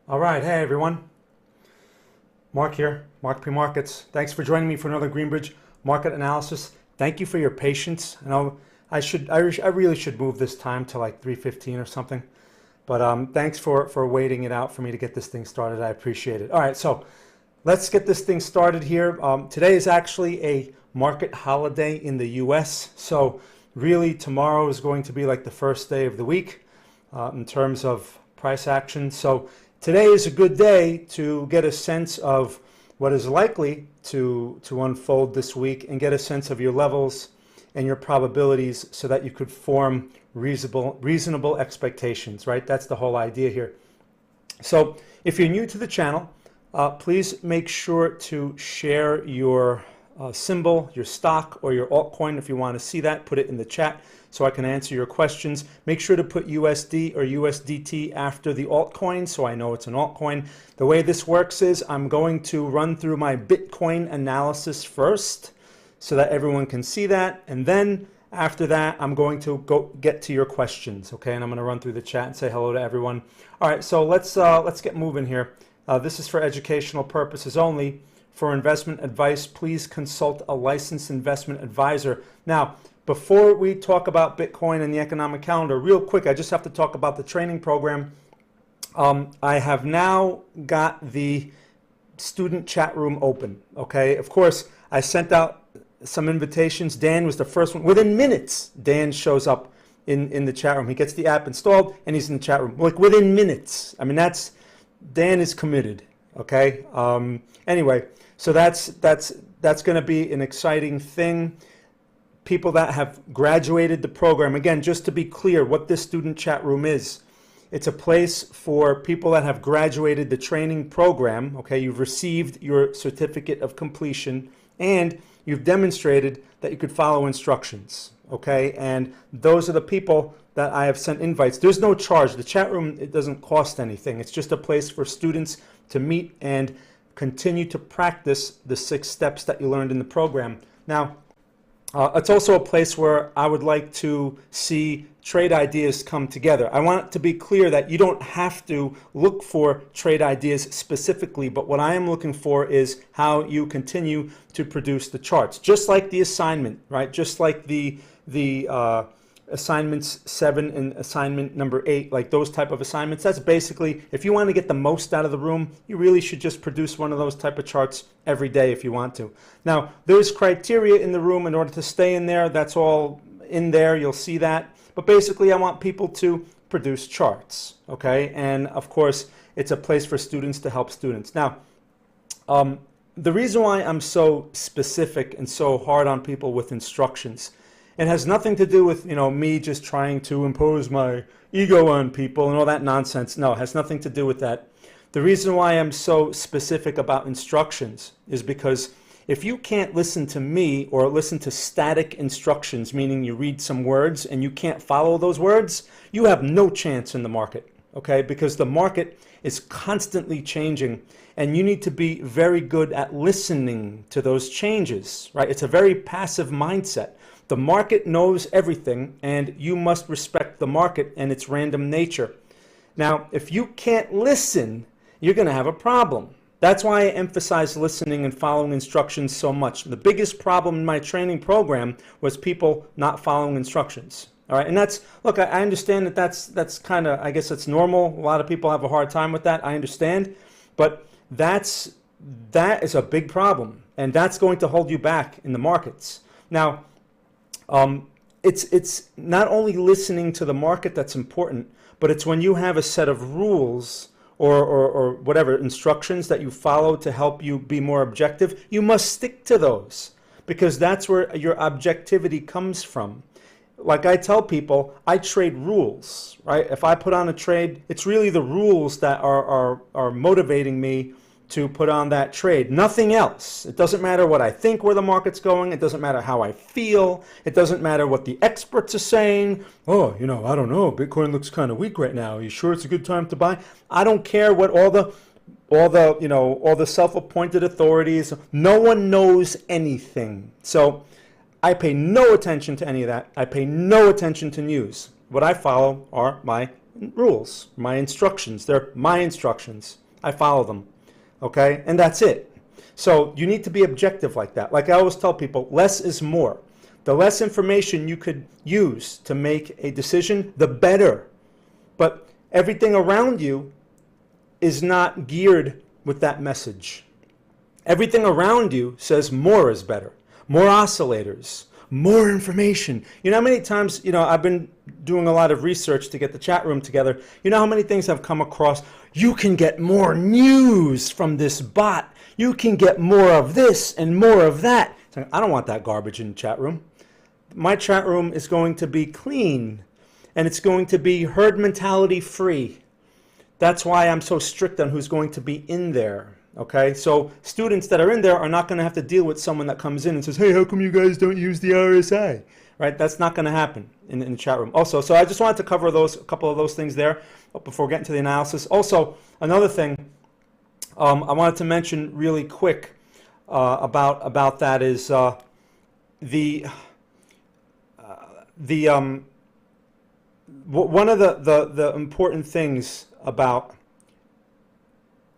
All right, hey everyone. Mark here, Mark P Markets. Thanks for joining me for another Greenbridge market analysis. Thank you for your patience. I know I really should move this time to like 3:15 or something, but thanks for waiting it out for me to get this thing started. I appreciate it. All right, so let's get this thing started here. Today is actually a market holiday in the U.S., so really tomorrow is going to be like the first day of the week in terms of price action. So today is a good day to get a sense of what is likely to unfold this week and get a sense of your levels and your probabilities so that you could form reasonable expectations, right? That's the whole idea here. So if you're new to the channel, please make sure to share your symbol, your stock, or your altcoin. If you want to see that, put it in the chat so I can answer your questions. Make sure to put USD or USDT after the altcoin so I know it's an altcoin. The way this works is I'm going to run through my Bitcoin analysis first so that everyone can see that, and then after that I'm going to go get to your questions, okay? And I'm going to run through the chat and say hello to everyone. All right, so let's get moving here. This is for educational purposes only. For investment advice, please consult a licensed investment advisor. Now, before we talk about Bitcoin and the economic calendar, real quick, I just have to talk about the training program. I have now got the student chat room open, okay? Of course, I sent out some invitations. Dan was the first one. Within minutes, Dan shows up in the chat room. He gets the app installed and he's in the chat room. Like within minutes. I mean, Dan is committed, okay? Anyway, so that's going to be an exciting thing. People that have graduated the program, again, just to be clear what this student chat room is, it's a place for people that have graduated the training program, okay? You've received your certificate of completion and you've demonstrated that you could follow instructions, okay? And those are the people that I have sent invites. There's no charge. The chat room, it doesn't cost anything. It's just a place for students to meet and continue to practice the 6 steps that you learned in the program. Now, it's also a place where I would like to see trade ideas come together. I want it to be clear that you don't have to look for trade ideas specifically, but what I am looking for is how you continue to produce the charts. Just like the assignment, right? Just like the assignments 7 and assignment number 8, like those type of assignments. That's basically, if you want to get the most out of the room, you really should just produce one of those type of charts every day if you want to. Now, there's criteria in the room in order to stay in there. That's all in there. You'll see that. But basically, I want people to produce charts, okay? And of course, it's a place for students to help students. Now, the reason why I'm so specific and so hard on people with instructions, it has nothing to do with, me just trying to impose my ego on people and all that nonsense. No, it has nothing to do with that. The reason why I'm so specific about instructions is because if you can't listen to me or listen to static instructions, meaning you read some words and you can't follow those words, you have no chance in the market, okay? Because the market is constantly changing and you need to be very good at listening to those changes, right? It's a very passive mindset. The market knows everything and you must respect the market and its random nature. Now, if you can't listen, you're going to have a problem. That's why I emphasize listening and following instructions so much. The biggest problem in my training program was people not following instructions. All right, and look, I understand that's kind of, I guess it's normal. A lot of people have a hard time with that. I understand, but that is a big problem, and that's going to hold you back in the markets. Now, it's not only listening to the market that's important, but it's when you have a set of rules or whatever instructions that you follow to help you be more objective, you must stick to those because that's where your objectivity comes from. Like I tell people, I trade rules, right? If I put on a trade, it's really the rules that are motivating me to put on that trade. Nothing else. It doesn't matter what I think where the market's going. It doesn't matter how I feel. It doesn't matter what the experts are saying. Oh, I don't know. Bitcoin looks kind of weak right now. Are you sure it's a good time to buy? I don't care what all the self-appointed authorities. No one knows anything. So I pay no attention to any of that. I pay no attention to news. What I follow are my rules, my instructions. They're my instructions. I follow them, okay? And that's it. So you need to be objective like that. Like I always tell people, less is more. The less information you could use to make a decision, the better. But everything around you is not geared with that message. Everything around you says more is better. More oscillators, more information. You know how many times, I've been doing a lot of research to get the chat room together. You know how many things I've come across? You can get more news from this bot. You can get more of this and more of that. I don't want that garbage in the chat room. My chat room is going to be clean, and it's going to be herd mentality free. That's why I'm so strict on who's going to be in there. Okay, so students that are in there are not going to have to deal with someone that comes in and says, hey, how come you guys don't use the RSI? Right? That's not going to happen in the chat room. Also, so I just wanted to cover a couple of those things there before getting to the analysis. Also, another thing I wanted to mention really quick about that is one of the important things about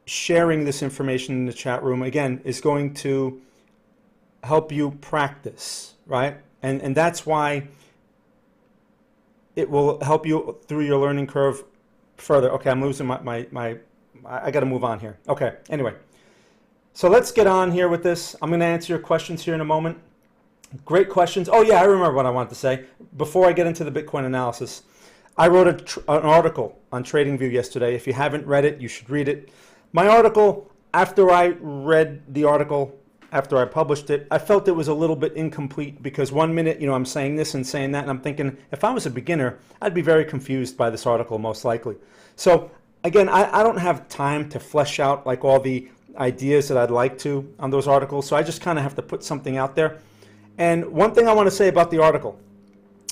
sharing this information in the chat room, again, is going to help you practice, right? And that's why it will help you through your learning curve further. Okay, I'm losing I got to move on here. Okay, anyway. So let's get on here with this. I'm going to answer your questions here in a moment. Great questions. Oh yeah, I remember what I wanted to say. Before I get into the Bitcoin analysis, I wrote an article on TradingView yesterday. If you haven't read it, you should read it. My article, after I read the article, after I published it, I felt it was a little bit incomplete because one minute, I'm saying this and saying that, and I'm thinking, if I was a beginner, I'd be very confused by this article, most likely. So again, I don't have time to flesh out like all the ideas that I'd like to on those articles, so I just kind of have to put something out there. And one thing I want to say about the article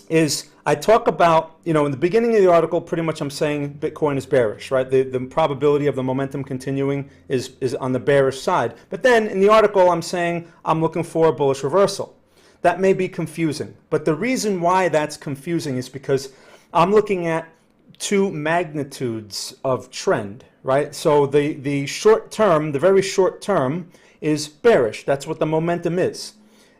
is I talk about, in the beginning of the article, pretty much I'm saying Bitcoin is bearish, right? The probability of the momentum continuing is on the bearish side. But then in the article, I'm saying I'm looking for a bullish reversal. That may be confusing. But the reason why that's confusing is because I'm looking at two magnitudes of trend, right? So the short term, the very short term is bearish. That's what the momentum is.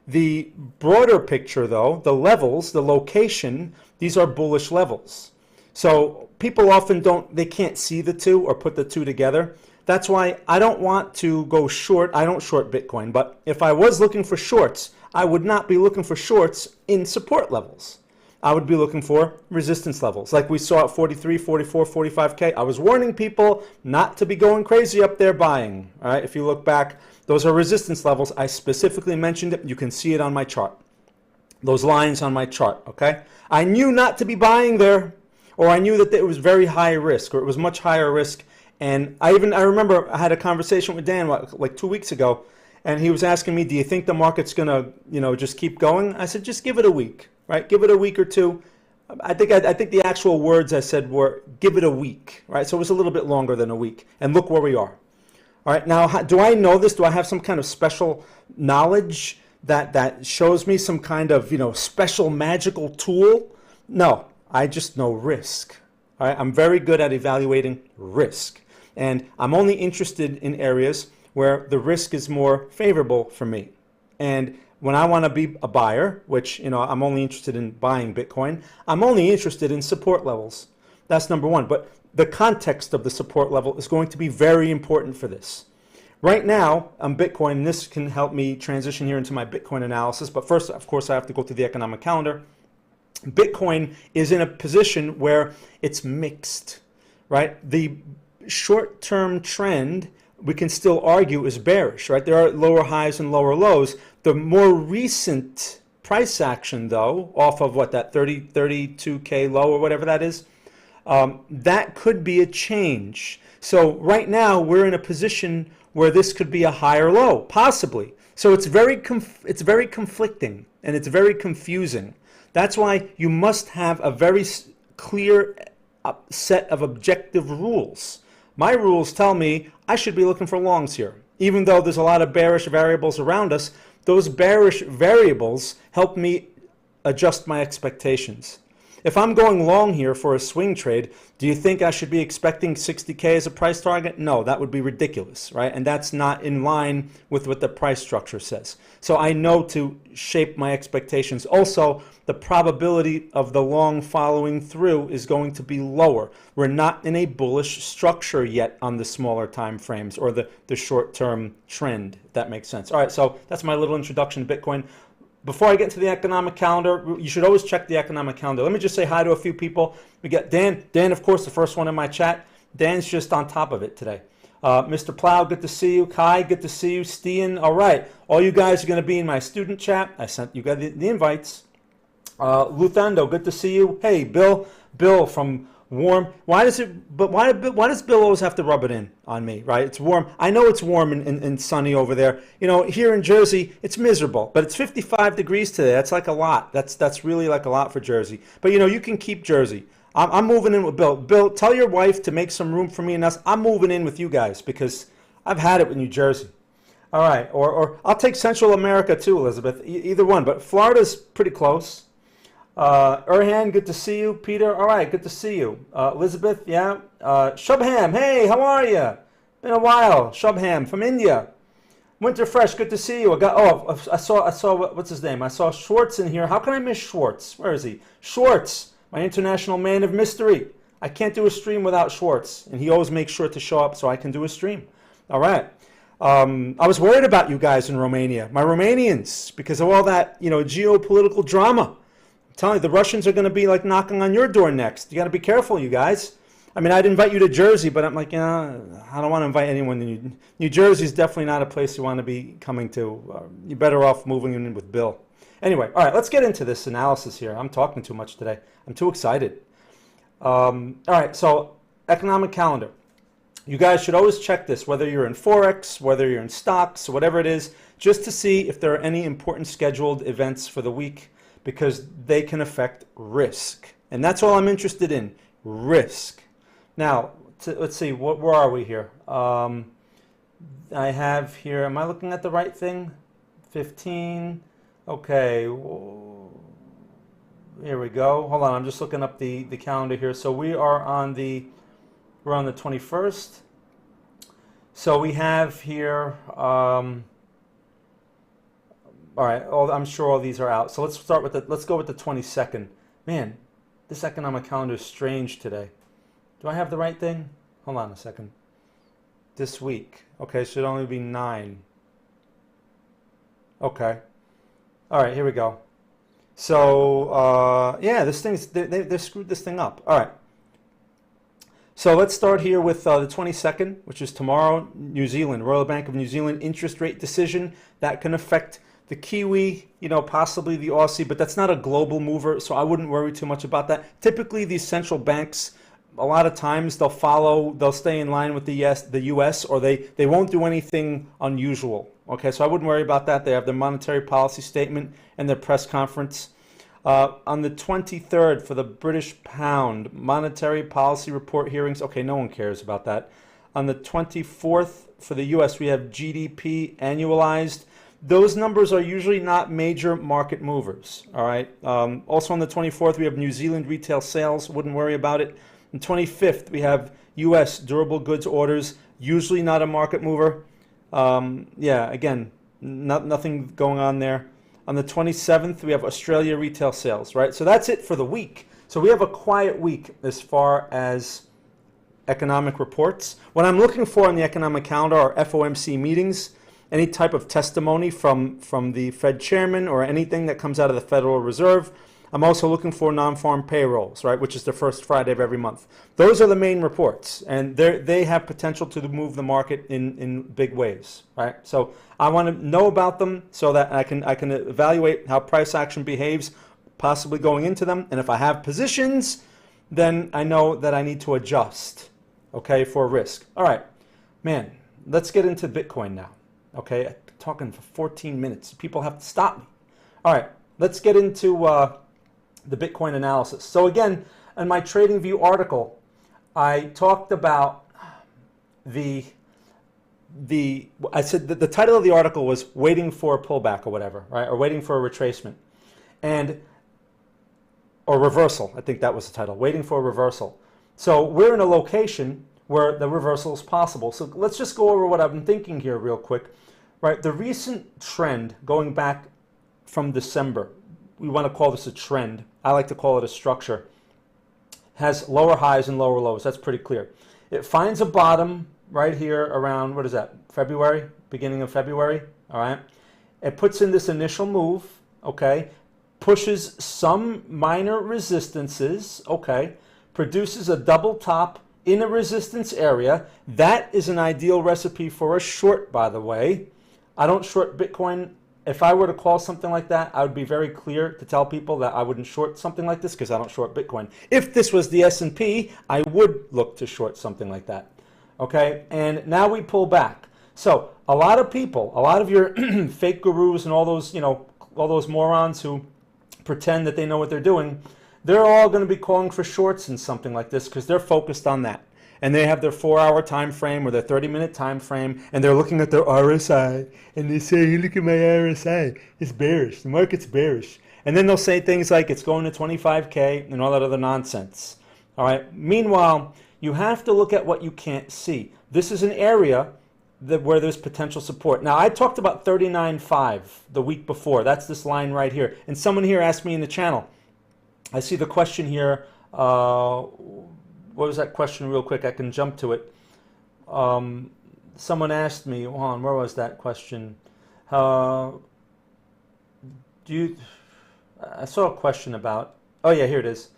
The broader picture, though, the levels, the location, these are bullish levels. So people often they can't see the two or put the two together. That's why I don't want to go short. I don't short Bitcoin, but if I was looking for shorts, I would not be looking for shorts in support levels. I would be looking for resistance levels like we saw at 43, 44, 45K. I was warning people not to be going crazy up there buying. All right, if you look back, those are resistance levels. I specifically mentioned it. You can see it on my chart. Those lines on my chart, okay? I knew not to be buying there, or I knew that it was very high risk, or it was much higher risk. And I remember I had a conversation with Dan like 2 weeks ago, and he was asking me, do you think the market's going to, just keep going? I said, just give it a week, right? Give it a week or two. I think the actual words I said were, give it a week, right? So it was a little bit longer than a week. And look where we are. All right, now, do I know this? Do I have some kind of special knowledge that shows me some kind of, special magical tool? No, I just know risk. All right, I'm very good at evaluating risk. And I'm only interested in areas where the risk is more favorable for me. And when I want to be a buyer, which, I'm only interested in buying Bitcoin, I'm only interested in support levels. That's number one. But the context of the support level is going to be very important for this. Right now, on Bitcoin, and this can help me transition here into my Bitcoin analysis, but first, of course, I have to go to the economic calendar. Bitcoin is in a position where it's mixed, right? The short-term trend, we can still argue, is bearish, right? There are lower highs and lower lows. The more recent price action, though, off of that 32K low or whatever that is, that could be a change. So right now we're in a position where this could be a higher low, possibly. So it's very conflicting and it's very confusing. That's why you must have a very clear set of objective rules. My rules tell me I should be looking for longs here. Even though there's a lot of bearish variables around us, those bearish variables help me adjust my expectations. if I'm going long here for a swing trade, do you think I should be expecting 60K as a price target? No, that would be ridiculous, right? And that's not in line with what the price structure says. So I know to shape my expectations. Also, the probability of the long following through is going to be lower. We're not in a bullish structure yet on the smaller time frames or the short-term trend, if that makes sense. All right, so that's my little introduction to Bitcoin. Before I get into the economic calendar, you should always check the economic calendar. Let me just say hi to a few people. We got Dan. Dan, of course, the first one in my chat. Dan's just on top of it today. Mr. Plow, good to see you. Kai, good to see you. Stian, all right. All you guys are going to be in my student chat. I sent you guys the invites. Luthando, good to see you. Hey, Bill from Warm. Why does Bill always have to rub it in on me, right? It's warm. I know it's warm and sunny over there. You know, here in Jersey, it's miserable, but it's 55 degrees today. That's like a lot. That's really like a lot for Jersey. But, you know, you can keep Jersey. I'm moving in with Bill. Bill, tell your wife to make some room for me and us. I'm moving in with you guys because I've had it with New Jersey. All right, or I'll take Central America too, Elizabeth. Either one, but Florida's pretty close. Erhan, good to see you. Peter, all right, good to see you. Elizabeth, yeah. Shubham, hey, how are you? Been a while. Shubham from India. Winter Fresh, good to see you. I saw what's his name? I saw Schwartz in here. How can I miss Schwartz? Where is he? Schwartz, my international man of mystery. I can't do a stream without Schwartz, and he always makes sure to show up so I can do a stream. All right. I was worried about you guys in Romania, my Romanians, because of all that, you know, geopolitical drama. Telling you, the Russians are going to be like knocking on your door next. You got to be careful, you guys. I mean, I'd invite you to Jersey, but I'm like, you know, I don't want to invite anyone to New Jersey. Is definitely not a place you want to be coming to. You're better off moving in with Bill. Anyway, all right, let's get into this analysis here. I'm talking too much today. I'm too excited. All right, so economic calendar. You guys should always check this, whether you're in Forex, whether you're in stocks, whatever it is, just to see if there are any important scheduled events for the week, because they can affect risk. And that's all I'm interested in, risk. Now, let's see, where are we here? I have here, am I looking at the right thing? 15, okay, here we go. Hold on, I'm just looking up the calendar here. So we're on the 21st. So we have here, all right, I'm sure all these are out. So let's start with let's go with the 22nd. Man, this economic calendar is strange today. Do I have the right thing? Hold on a second. This week. Okay, should only be 9. Okay. All right, here we go. So, yeah, this thing's, they screwed this thing up. All right. So let's start here with the 22nd, which is tomorrow, New Zealand, Royal Bank of New Zealand interest rate decision. That can affect the Kiwi, you know, possibly the Aussie, but that's not a global mover, so I wouldn't worry too much about that. Typically, these central banks, a lot of times they'll stay in line with the US, or they won't do anything unusual. Okay, so I wouldn't worry about that. They have their monetary policy statement and their press conference. On the 23rd for the British pound, monetary policy report hearings. Okay, no one cares about that. On the 24th for the US, we have GDP annualized. Those numbers are usually not major market movers, all right? Also on the 24th, we have New Zealand retail sales. Wouldn't worry about it. On the 25th, we have U.S. durable goods orders. Usually not a market mover. Yeah, again, nothing going on there. On the 27th, we have Australia retail sales, right? So that's it for the week. So we have a quiet week as far as economic reports. What I'm looking for on the economic calendar are FOMC meetings, any type of testimony from the Fed chairman or anything that comes out of the Federal Reserve. I'm also looking for non-farm payrolls, right, which is the first Friday of every month. Those are the main reports, and they have potential to move the market in big ways, right? So I want to know about them so that I can evaluate how price action behaves, possibly going into them. And if I have positions, then I know that I need to adjust, okay, for risk. All right, man, let's get into Bitcoin now. Okay, I'm talking for 14 minutes. People have to stop me. All right, let's get into the Bitcoin analysis. So again, in my TradingView article, I talked about I said that the title of the article was "Waiting for a Pullback" or whatever, right, or waiting for a retracement. And or reversal. I think that was the title, waiting for a reversal. So we're in a location where the reversal is possible. So let's just go over what I've been thinking here real quick. Right, the recent trend going back from December, we want to call this a trend. I like to call it a structure. Has lower highs and lower lows. That's pretty clear. It finds a bottom right here around, what is that, February, beginning of February, all right? It puts in this initial move, okay, pushes some minor resistances, okay, produces a double top in a resistance area. That is an ideal recipe for a short, by the way. I don't short Bitcoin. If I were to call something like that, I would be very clear to tell people that I wouldn't short something like this because I don't short Bitcoin. If this was the S&P, I would look to short something like that. Okay, and now we pull back. So a lot of people, a lot of your fake gurus and all those, all those morons who pretend that they know what they're doing, they're all going to be calling for shorts in something like this because they're focused on that. And they have their 4-hour time frame or their 30-minute time frame, and they're looking at their RSI, and they say, look at my RSI, it's bearish, the market's bearish. And then they'll say things like it's going to 25K and all that other nonsense. All right. Meanwhile, you have to look at what you can't see. This is an area where there's potential support. Now, I talked about 39.5 the week before. That's this line right here. And someone here asked me in the channel, I see the question here, what was that question real quick? I can jump to it. Someone asked me, hold on, where was that question? I saw a question about, oh yeah, here it is,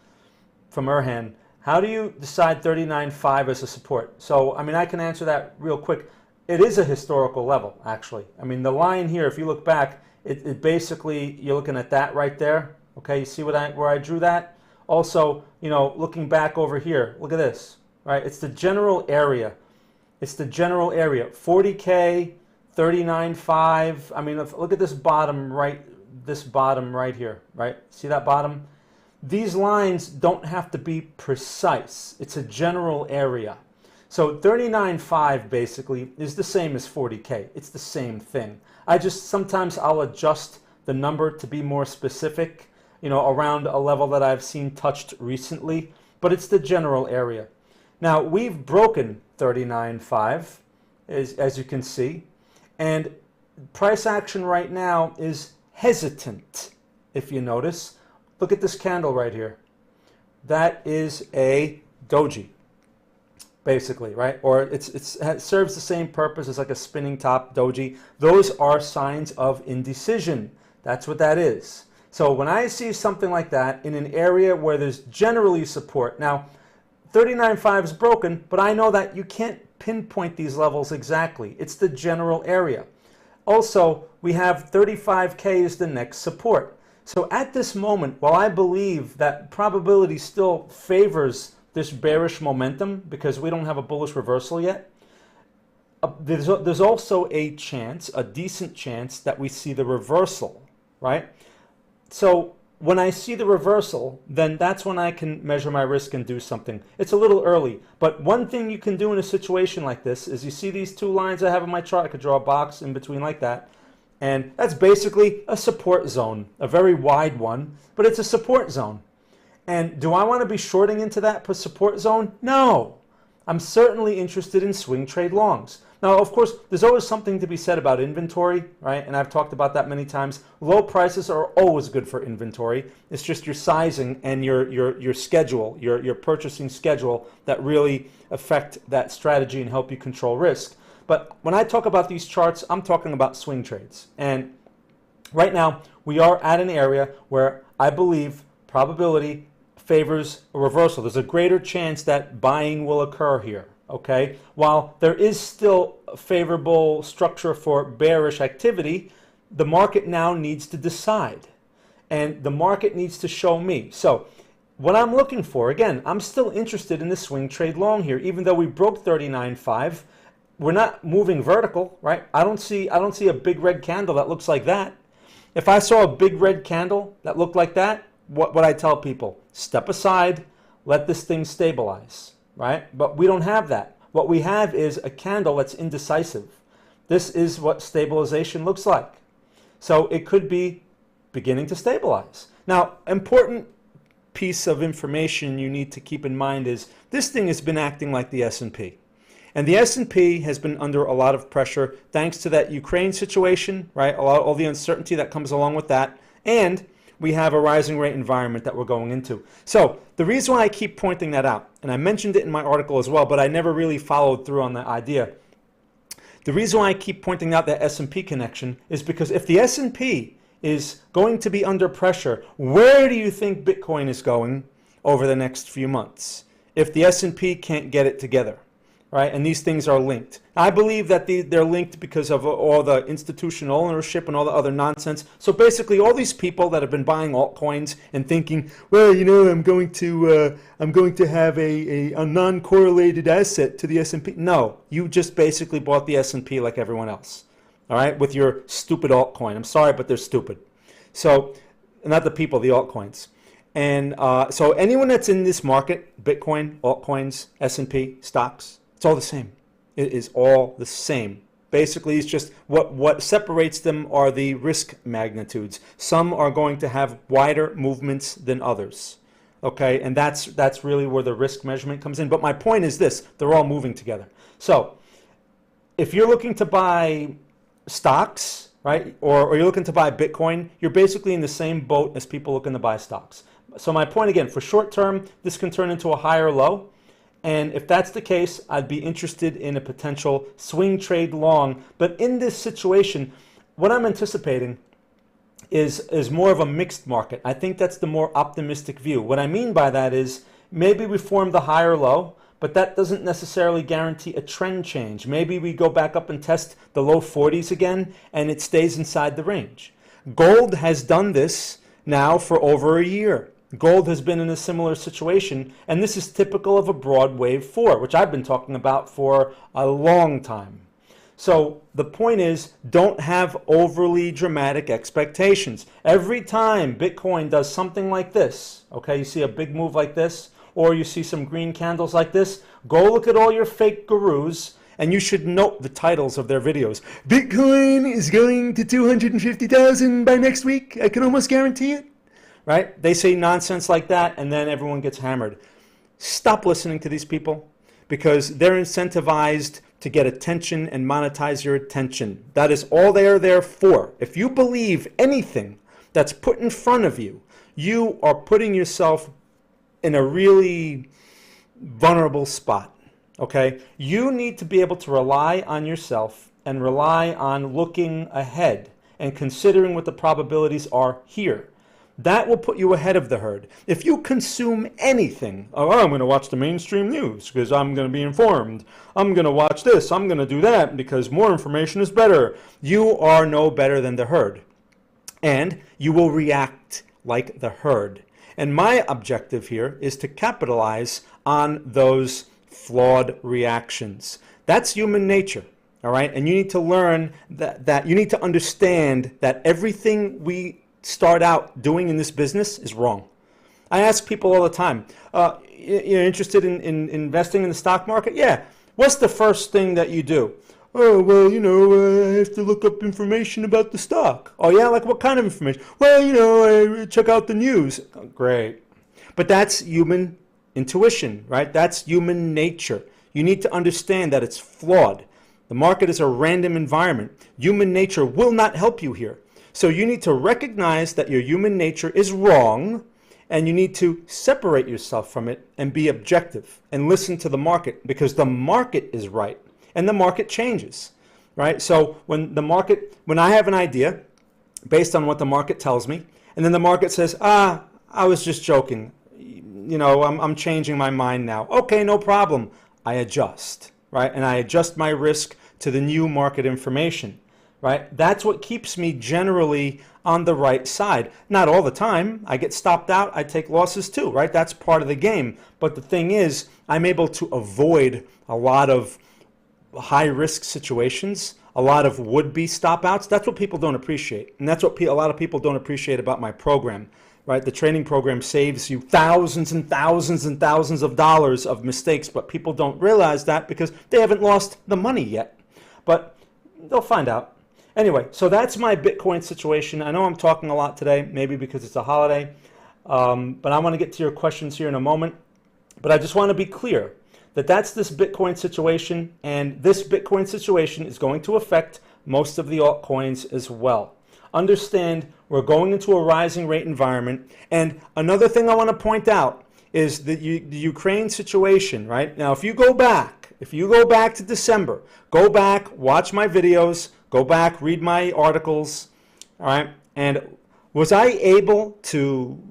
from Erhan. How do you decide 39.5 as a support? So, I mean, I can answer that real quick. It is a historical level, actually. I mean, the line here, if you look back, it basically, you're looking at that right there. Okay, you see where I drew that? Also, looking back over here, look at this, right? It's the general area. It's the general area. 40K, 39.5. I mean, look at this bottom right here, right? See that bottom? These lines don't have to be precise. It's a general area. So 39.5 basically is the same as 40K. It's the same thing. Sometimes I'll adjust the number to be more specific, around a level that I've seen touched recently, but it's the general area. Now, we've broken 39.5, as you can see, and price action right now is hesitant, if you notice. Look at this candle right here. That is a doji, basically, right? Or it serves the same purpose as like a spinning top doji. Those are signs of indecision. That's what that is. So when I see something like that in an area where there's generally support, now 39.5 is broken, but I know that you can't pinpoint these levels exactly. It's the general area. Also, we have 35K is the next support. So at this moment, while I believe that probability still favors this bearish momentum because we don't have a bullish reversal yet, there's also a chance, a decent chance, that we see the reversal, right? So when I see the reversal, then that's when I can measure my risk and do something. It's a little early, but one thing you can do in a situation like this is you see these two lines I have in my chart. I could draw a box in between like that, and that's basically a support zone, a very wide one, but it's a support zone. And do I want to be shorting into that support zone? No. I'm certainly interested in swing trade longs. Now, of course, there's always something to be said about inventory, right? And I've talked about that many times. Low prices are always good for inventory. It's just your sizing and your schedule, your purchasing schedule that really affect that strategy and help you control risk. But when I talk about these charts, I'm talking about swing trades. And right now, we are at an area where I believe probability favors a reversal. There's a greater chance that buying will occur here. Okay, while there is still a favorable structure for bearish activity, the market now needs to decide, and the market needs to show me. So what I'm looking for, again, I'm still interested in the swing trade long here, even though we broke 39.5. We're not moving vertical, right? I don't see a big red candle that looks like that. If I saw a big red candle that looked like that, what would I tell people? Step aside, let this thing stabilize. Right? But we don't have that. What we have is a candle that's indecisive. This is what stabilization looks like. So it could be beginning to stabilize. Now, important piece of information you need to keep in mind is this thing has been acting like the S&P. And the S&P has been under a lot of pressure thanks to that Ukraine situation, right? All the uncertainty that comes along with that. And we have a rising rate environment that we're going into. So the reason why I keep pointing that out, and I mentioned it in my article as well, but I never really followed through on that idea. The reason why I keep pointing out that S&P connection is because if the S&P is going to be under pressure, where do you think Bitcoin is going over the next few months if the S&P can't get it together? Right? And these things are linked. I believe that they're linked because of all the institutional ownership and all the other nonsense. So basically, all these people that have been buying altcoins and thinking, well, you know, I'm going to have a non-correlated asset to the S&P. No, you just basically bought the S&P like everyone else. All right, with your stupid altcoin. I'm sorry, but they're stupid. So, not the people, the altcoins. And so anyone that's in this market, Bitcoin, altcoins, S&P, stocks, it's all the same. It is all the same. Basically, it's just what separates them are the risk magnitudes. Some are going to have wider movements than others. Okay, and that's really where the risk measurement comes in. But my point is this, they're all moving together. So if you're looking to buy stocks, right, or you're looking to buy Bitcoin, you're basically in the same boat as people looking to buy stocks. So my point again, for short term, this can turn into a higher low. And if that's the case, I'd be interested in a potential swing trade long. But in this situation, what I'm anticipating is more of a mixed market. I think that's the more optimistic view. What I mean by that is maybe we form the higher low, but that doesn't necessarily guarantee a trend change. Maybe we go back up and test the low 40s again, and it stays inside the range. Gold has done this now for over a year. Gold has been in a similar situation, and this is typical of a broad wave 4, which I've been talking about for a long time. So the point is, don't have overly dramatic expectations. Every time Bitcoin does something like this, okay, you see a big move like this, or you see some green candles like this, go look at all your fake gurus, and you should note the titles of their videos. Bitcoin is going to 250,000 by next week. I can almost guarantee it. Right? They say nonsense like that, and then everyone gets hammered. Stop listening to these people because they're incentivized to get attention and monetize your attention. That is all they are there for. If you believe anything that's put in front of you, you are putting yourself in a really vulnerable spot. Okay? You need to be able to rely on yourself and rely on looking ahead and considering what the probabilities are here. That will put you ahead of the herd. If you consume anything, oh, I'm going to watch the mainstream news because I'm going to be informed. I'm going to watch this. I'm going to do that because more information is better. You are no better than the herd. And you will react like the herd. And my objective here is to capitalize on those flawed reactions. That's human nature. All right? And you need to learn that you need to understand that everything we start out doing in this business is wrong. I ask people all the time, you're interested in investing in the stock market? Yeah. What's the first thing that you do? Oh, well, you know, I have to look up information about the stock. Oh, yeah? Like what kind of information? Well, you know, I check out the news. Oh, great. But that's human intuition, right? That's human nature. You need to understand that it's flawed. The market is a random environment. Human nature will not help you here. So you need to recognize that your human nature is wrong, and you need to separate yourself from it and be objective and listen to the market because the market is right and the market changes, right? So when I have an idea based on what the market tells me, and then the market says, I was just joking. You know, I'm changing my mind now. Okay, no problem. I adjust, right? And I adjust my risk to the new market information. Right? That's what keeps me generally on the right side. Not all the time. I get stopped out. I take losses too, right? That's part of the game. But the thing is, I'm able to avoid a lot of high-risk situations, a lot of would-be stop-outs. That's what people don't appreciate. And that's what a lot of people don't appreciate about my program. Right? The training program saves you thousands and thousands and thousands of dollars of mistakes, but people don't realize that because they haven't lost the money yet. But they'll find out. Anyway, so that's my Bitcoin situation. I know I'm talking a lot today, maybe because it's a holiday. But I want to get to your questions here in a moment. But I just want to be clear that that's this Bitcoin situation, and this Bitcoin situation is going to affect most of the altcoins as well. Understand we're going into a rising rate environment. And another thing I want to point out is the Ukraine situation, right? Now, if you go back to December, go back, watch my videos, go back, read my articles, all right? And was I able to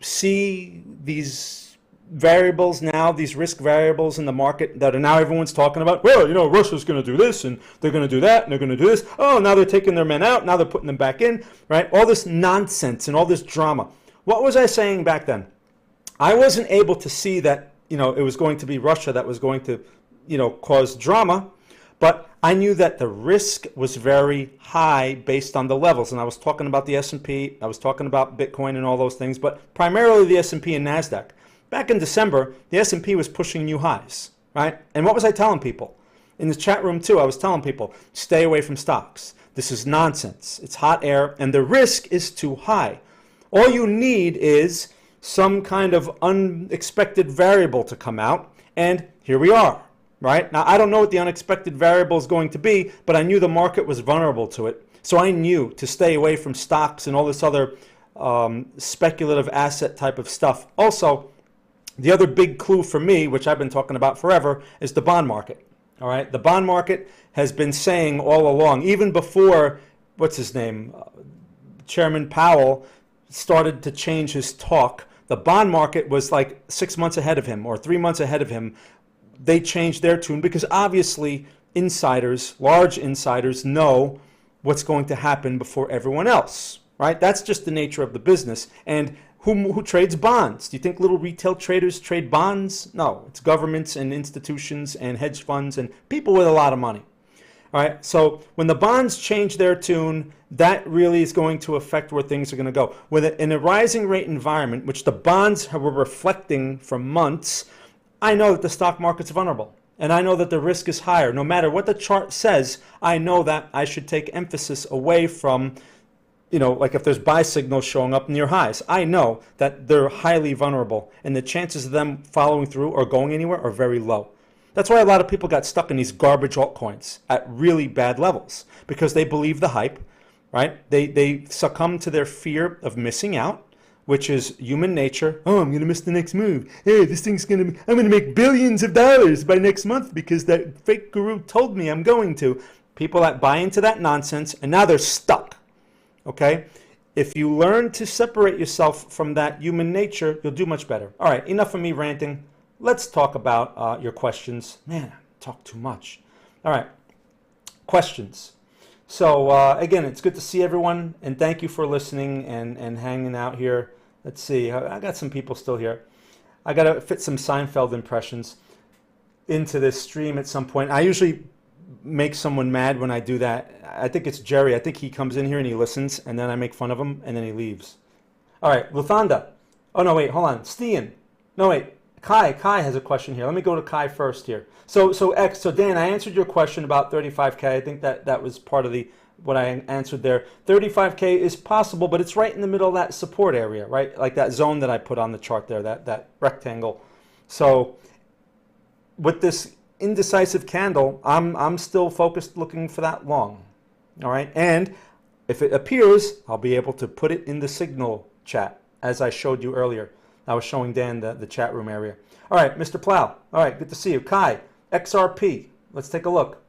see these variables now, these risk variables in the market that are now everyone's talking about? Well, you know, Russia's going to do this and they're going to do that and they're going to do this. Oh, now they're taking their men out. Now they're putting them back in, right? All this nonsense and all this drama. What was I saying back then? I wasn't able to see that, you know, it was going to be Russia that was going to, you know, cause drama, but I knew that the risk was very high based on the levels. And I was talking about the S&P, I was talking about Bitcoin and all those things, but primarily the S&P and NASDAQ. Back in December, the S&P was pushing new highs, right? And what was I telling people? In the chat room too, I was telling people, stay away from stocks. This is nonsense. It's hot air and the risk is too high. All you need is some kind of unexpected variable to come out, and here we are, right? Now, I don't know what the unexpected variable is going to be, but I knew the market was vulnerable to it. So I knew to stay away from stocks and all this other speculative asset type of stuff. Also, the other big clue for me, which I've been talking about forever, is the bond market. All right, the bond market has been saying all along, even before, what's his name, Chairman Powell started to change his talk, the bond market was like 6 months ahead of him or 3 months ahead of him. They changed their tune because obviously insiders, large insiders, know what's going to happen before everyone else, right? That's just the nature of the business. And who trades bonds? Do you think little retail traders trade bonds? No, it's governments and institutions and hedge funds and people with a lot of money. All right, so when the bonds change their tune, that really is going to affect where things are going to go. In a rising rate environment, which the bonds were reflecting for months, I know that the stock market's vulnerable. And I know that the risk is higher. No matter what the chart says, I know that I should take emphasis away from, you know, like if there's buy signals showing up near highs, I know that they're highly vulnerable and the chances of them following through or going anywhere are very low. That's why a lot of people got stuck in these garbage altcoins at really bad levels because they believe the hype, right? They succumb to their fear of missing out, which is human nature. Oh, I'm going to miss the next move. Hey, this thing's I'm going to make billions of dollars by next month because that fake guru told me I'm going to. People that buy into that nonsense and now they're stuck. Okay, if you learn to separate yourself from that human nature, you'll do much better. All right, enough of me ranting. Let's talk about your questions. Man, I talk too much. All right, questions. So again, it's good to see everyone, and thank you for listening and hanging out here. Let's see, I got some people still here. I got to fit some Seinfeld impressions into this stream at some point. I usually make someone mad when I do that. I think it's Jerry. I think he comes in here and he listens, and then I make fun of him, and then he leaves. All right, Luthanda. Oh, no, wait, hold on. Stian. No, wait. Kai has a question here. Let me go to Kai first here. So Dan, I answered your question about 35K. I think that was part of what I answered there. 35K is possible, but it's right in the middle of that support area, right? Like that zone that I put on the chart there, that rectangle. So with this indecisive candle, I'm still focused looking for that long. All right, and if it appears, I'll be able to put it in the signal chat as I showed you earlier. I was showing Dan the chat room area. All right, Mr. Plow. All right, good to see you. Kai, XRP. Let's take a look.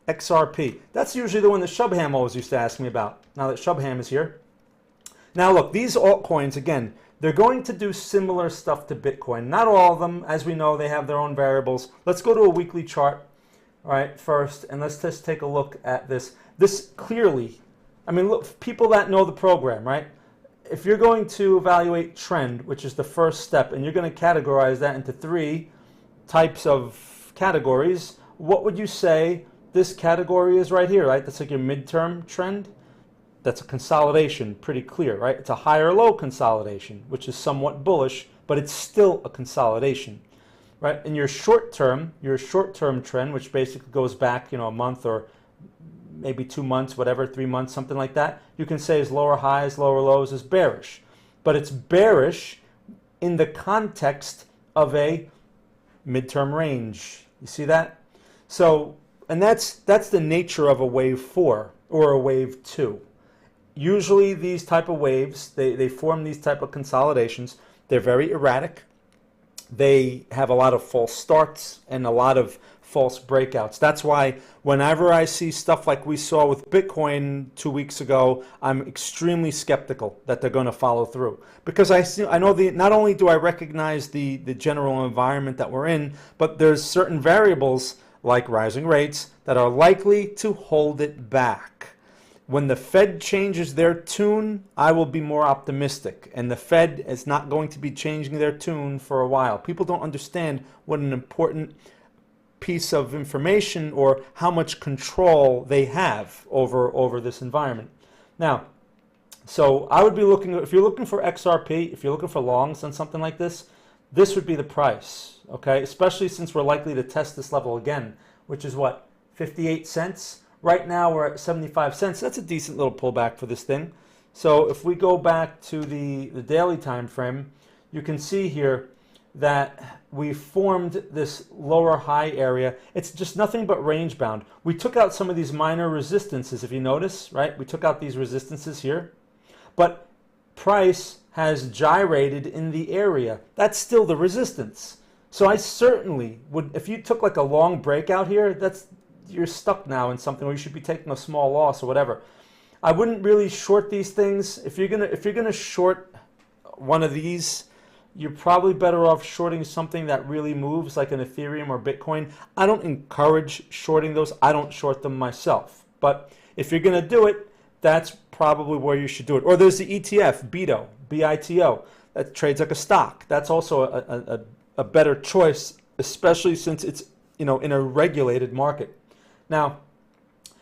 XRP. That's usually the one that Shubham always used to ask me about. Now that Shubham is here. Now look, these altcoins, again, they're going to do similar stuff to Bitcoin. Not all of them. As we know, they have their own variables. Let's go to a weekly chart, all right, first, and let's just take a look at this. This clearly, I mean, look, people that know the program, right? If you're going to evaluate trend, which is the first step, and you're going to categorize that into 3 types of categories, what would you say this category is right here, right? That's like your midterm trend. That's a consolidation, pretty clear, right? It's a high or low consolidation, which is somewhat bullish, but it's still a consolidation, right? And your short-term trend, which basically goes back, you know, a month or maybe 2 months, whatever, 3 months, something like that, you can say is lower highs, lower lows, is bearish. But it's bearish in the context of a midterm range. You see that? So, and that's the nature of a wave 4 or a wave 2. Usually these type of waves, they form these type of consolidations. They're very erratic. They have a lot of false starts and a lot of false breakouts. That's why whenever I see stuff like we saw with Bitcoin 2 weeks ago, I'm extremely skeptical that they're going to follow through. Because I know not only do I recognize the general environment that we're in, but there's certain variables like rising rates that are likely to hold it back. When the Fed changes their tune, I will be more optimistic. And the Fed is not going to be changing their tune for a while. People don't understand what an important piece of information or how much control they have over this environment. Now, so I would be looking, if you're looking for XRP, if you're looking for longs on something like this would be the price, okay? Especially since we're likely to test this level again, which is what, 58 cents? Right now we're at 75 cents. That's a decent little pullback for this thing. So if we go back to the daily time frame, you can see here that we formed this lower high area. It's just nothing but range bound. We took out some of these minor resistances, if you notice, right? We took out these resistances here, but price has gyrated in the area. That's still the resistance. So I certainly would, if you took like a long breakout here, you're stuck now in something where you should be taking a small loss or whatever. I wouldn't really short these things. If you're gonna short one of these, you're probably better off shorting something that really moves, like an Ethereum or Bitcoin. I don't encourage shorting those. I don't short them myself. But if you're gonna do it, that's probably where you should do it. Or there's the ETF, BITO, B-I-T-O, that trades like a stock. That's also a better choice, especially since it's in a regulated market. Now,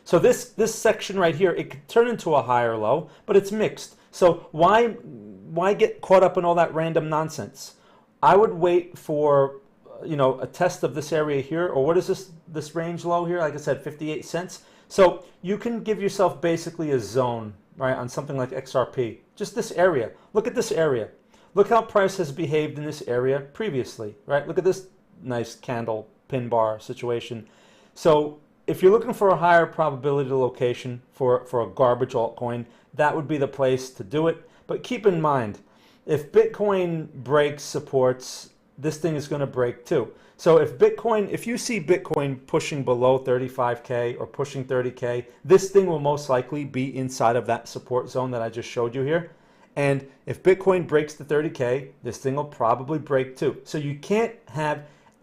so this section right here, it could turn into a higher low, but it's mixed. So why get caught up in all that random nonsense? I would wait for a test of this area here, or what is this range low here? Like I said, 58 cents. So you can give yourself basically a zone, right, on something like XRP. Just this area. Look at this area. Look how price has behaved in this area previously, right? Look at this nice candle pin bar situation. So if you're looking for a higher probability location for a garbage altcoin, that would be the place to do it. But keep in mind, if Bitcoin breaks supports, this thing is going to break too. So if you see Bitcoin pushing below 35K or pushing 30K, this thing will most likely be inside of that support zone that I just showed you here. And if Bitcoin breaks the 30K, this thing will probably break too. So you can't have,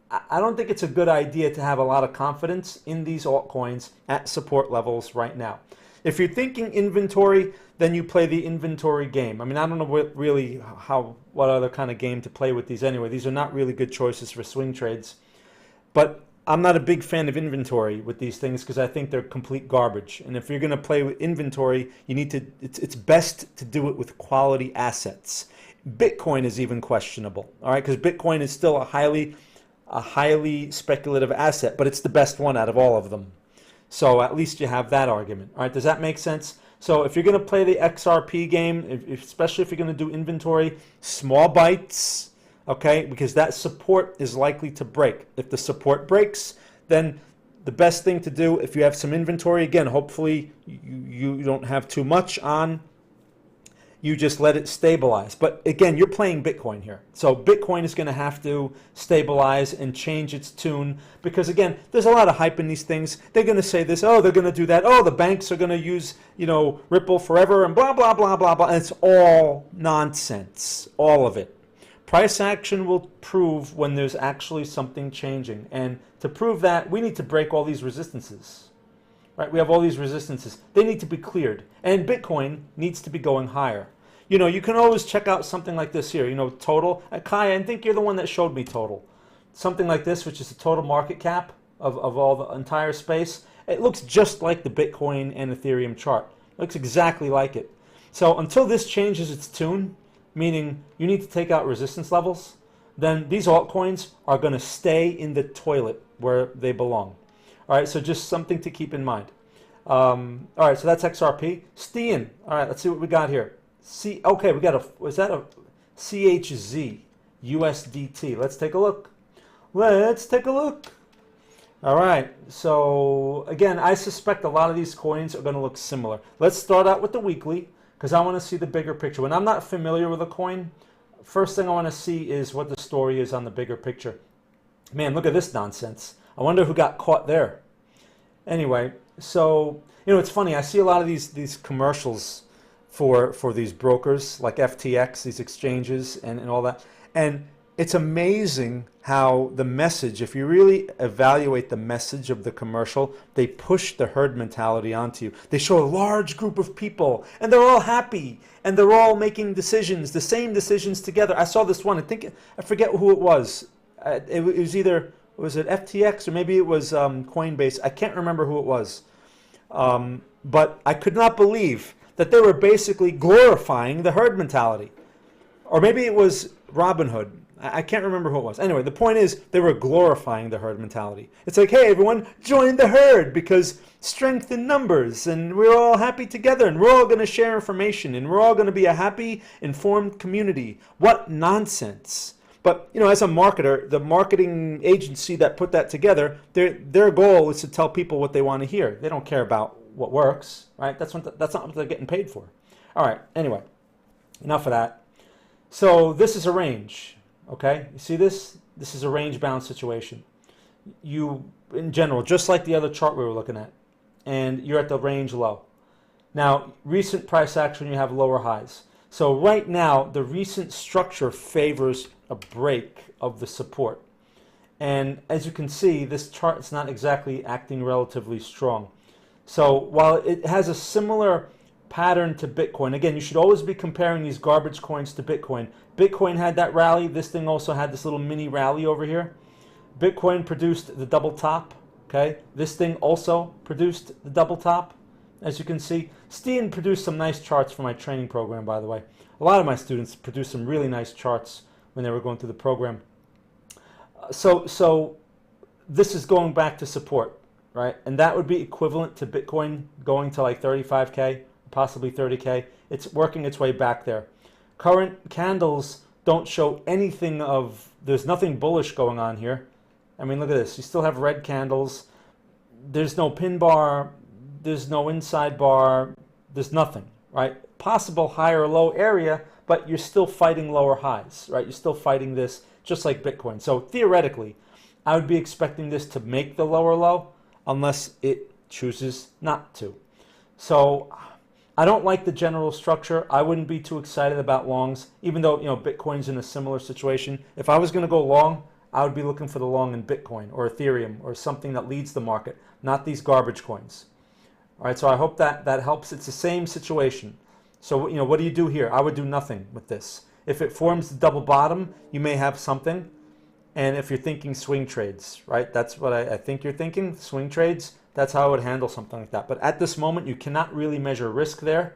I don't think it's a good idea to have a lot of confidence in these altcoins at support levels right now. If you're thinking inventory, then you play the inventory game. I mean, I don't know what other kind of game to play with these anyway. These are not really good choices for swing trades. But I'm not a big fan of inventory with these things because I think they're complete garbage. And if you're going to play with inventory, you need to. It's best to do it with quality assets. Bitcoin is even questionable, all right? Because Bitcoin is still a highly speculative asset, but it's the best one out of all of them. So at least you have that argument. All right, does that make sense? So if you're going to play the XRP game, especially if you're going to do inventory, small bites, okay, because that support is likely to break. If the support breaks, then the best thing to do, if you have some inventory, again, hopefully you don't have too much on, you just let it stabilize. But again, you're playing Bitcoin here. So Bitcoin is going to have to stabilize and change its tune because, again, there's a lot of hype in these things. They're going to say this, oh, they're going to do that. Oh, the banks are going to use, Ripple forever and blah, blah, blah, blah, blah. And it's all nonsense, all of it. Price action will prove when there's actually something changing. And to prove that, we need to break all these resistances. Right, we have all these resistances. They need to be cleared. And Bitcoin needs to be going higher. You can always check out something like this here. Total. Kai, I think you're the one that showed me total. Something like this, which is the total market cap of all the entire space. It looks just like the Bitcoin and Ethereum chart. It looks exactly like it. So until this changes its tune, meaning you need to take out resistance levels, then these altcoins are going to stay in the toilet where they belong. All right, so just something to keep in mind. All right, so that's XRP. Stein. All right, let's see what we got here. Okay, we got was that a CHZ? USDT. Let's take a look. Let's take a look. All right, so again, I suspect a lot of these coins are going to look similar. Let's start out with the weekly because I want to see the bigger picture. When I'm not familiar with a coin, first thing I want to see is what the story is on the bigger picture. Man, look at this nonsense. I wonder who got caught there. Anyway, so, you know, it's funny. I see a lot of these commercials for these brokers like FTX, these exchanges and all that. And it's amazing how the message, if you really evaluate the message of the commercial, they push the herd mentality onto you. They show a large group of people and they're all happy and they're all making decisions, the same decisions together. I saw this one, I forget who it was. It was either, was it FTX or maybe it was Coinbase? I can't remember who it was. But I could not believe that they were basically glorifying the herd mentality. Or maybe it was Robinhood. I can't remember who it was. Anyway, the point is they were glorifying the herd mentality. It's like, hey, everyone, join the herd because strength in numbers and we're all happy together and we're all going to share information and we're all going to be a happy, informed community. What nonsense. But, you know, as a marketer, the marketing agency that put that together, their goal is to tell people what they want to hear. They don't care about what works, right? That's not what they're getting paid for. All right, anyway, enough of that. So this is a range, okay? You see this? This is a range-bound situation. You, in general, just like the other chart we were looking at, and you're at the range low. Now, recent price action, you have lower highs. So right now, the recent structure favors a break of the support. And as you can see, this chart is not exactly acting relatively strong. So while it has a similar pattern to Bitcoin, again, you should always be comparing these garbage coins to Bitcoin. Bitcoin had that rally. This thing also had this little mini rally over here. Bitcoin produced the double top. Okay, this thing also produced the double top. As you can see, Steen produced some nice charts for my training program, by the way. A lot of my students produced some really nice charts when they were going through the program. So this is going back to support, right? And that would be equivalent to Bitcoin going to like 35K, possibly 30K. It's working its way back there. Current candles don't show anything of, there's nothing bullish going on here. I mean, look at this. You still have red candles. There's no pin bar. There's no inside bar. There's nothing, right? Possible higher or low area, but you're still fighting lower highs, right? You're still fighting this just like Bitcoin. So theoretically, I would be expecting this to make the lower low unless it chooses not to. So I don't like the general structure. I wouldn't be too excited about longs, even though, you know, Bitcoin's in a similar situation. If I was going to go long, I would be looking for the long in Bitcoin or Ethereum or something that leads the market, not these garbage coins. All right, so I hope that helps. It's the same situation. So, you know, what do you do here? I would do nothing with this. If it forms the double bottom, you may have something. And if you're thinking swing trades, right? That's what I think you're thinking, swing trades. That's how I would handle something like that. But at this moment, you cannot really measure risk there.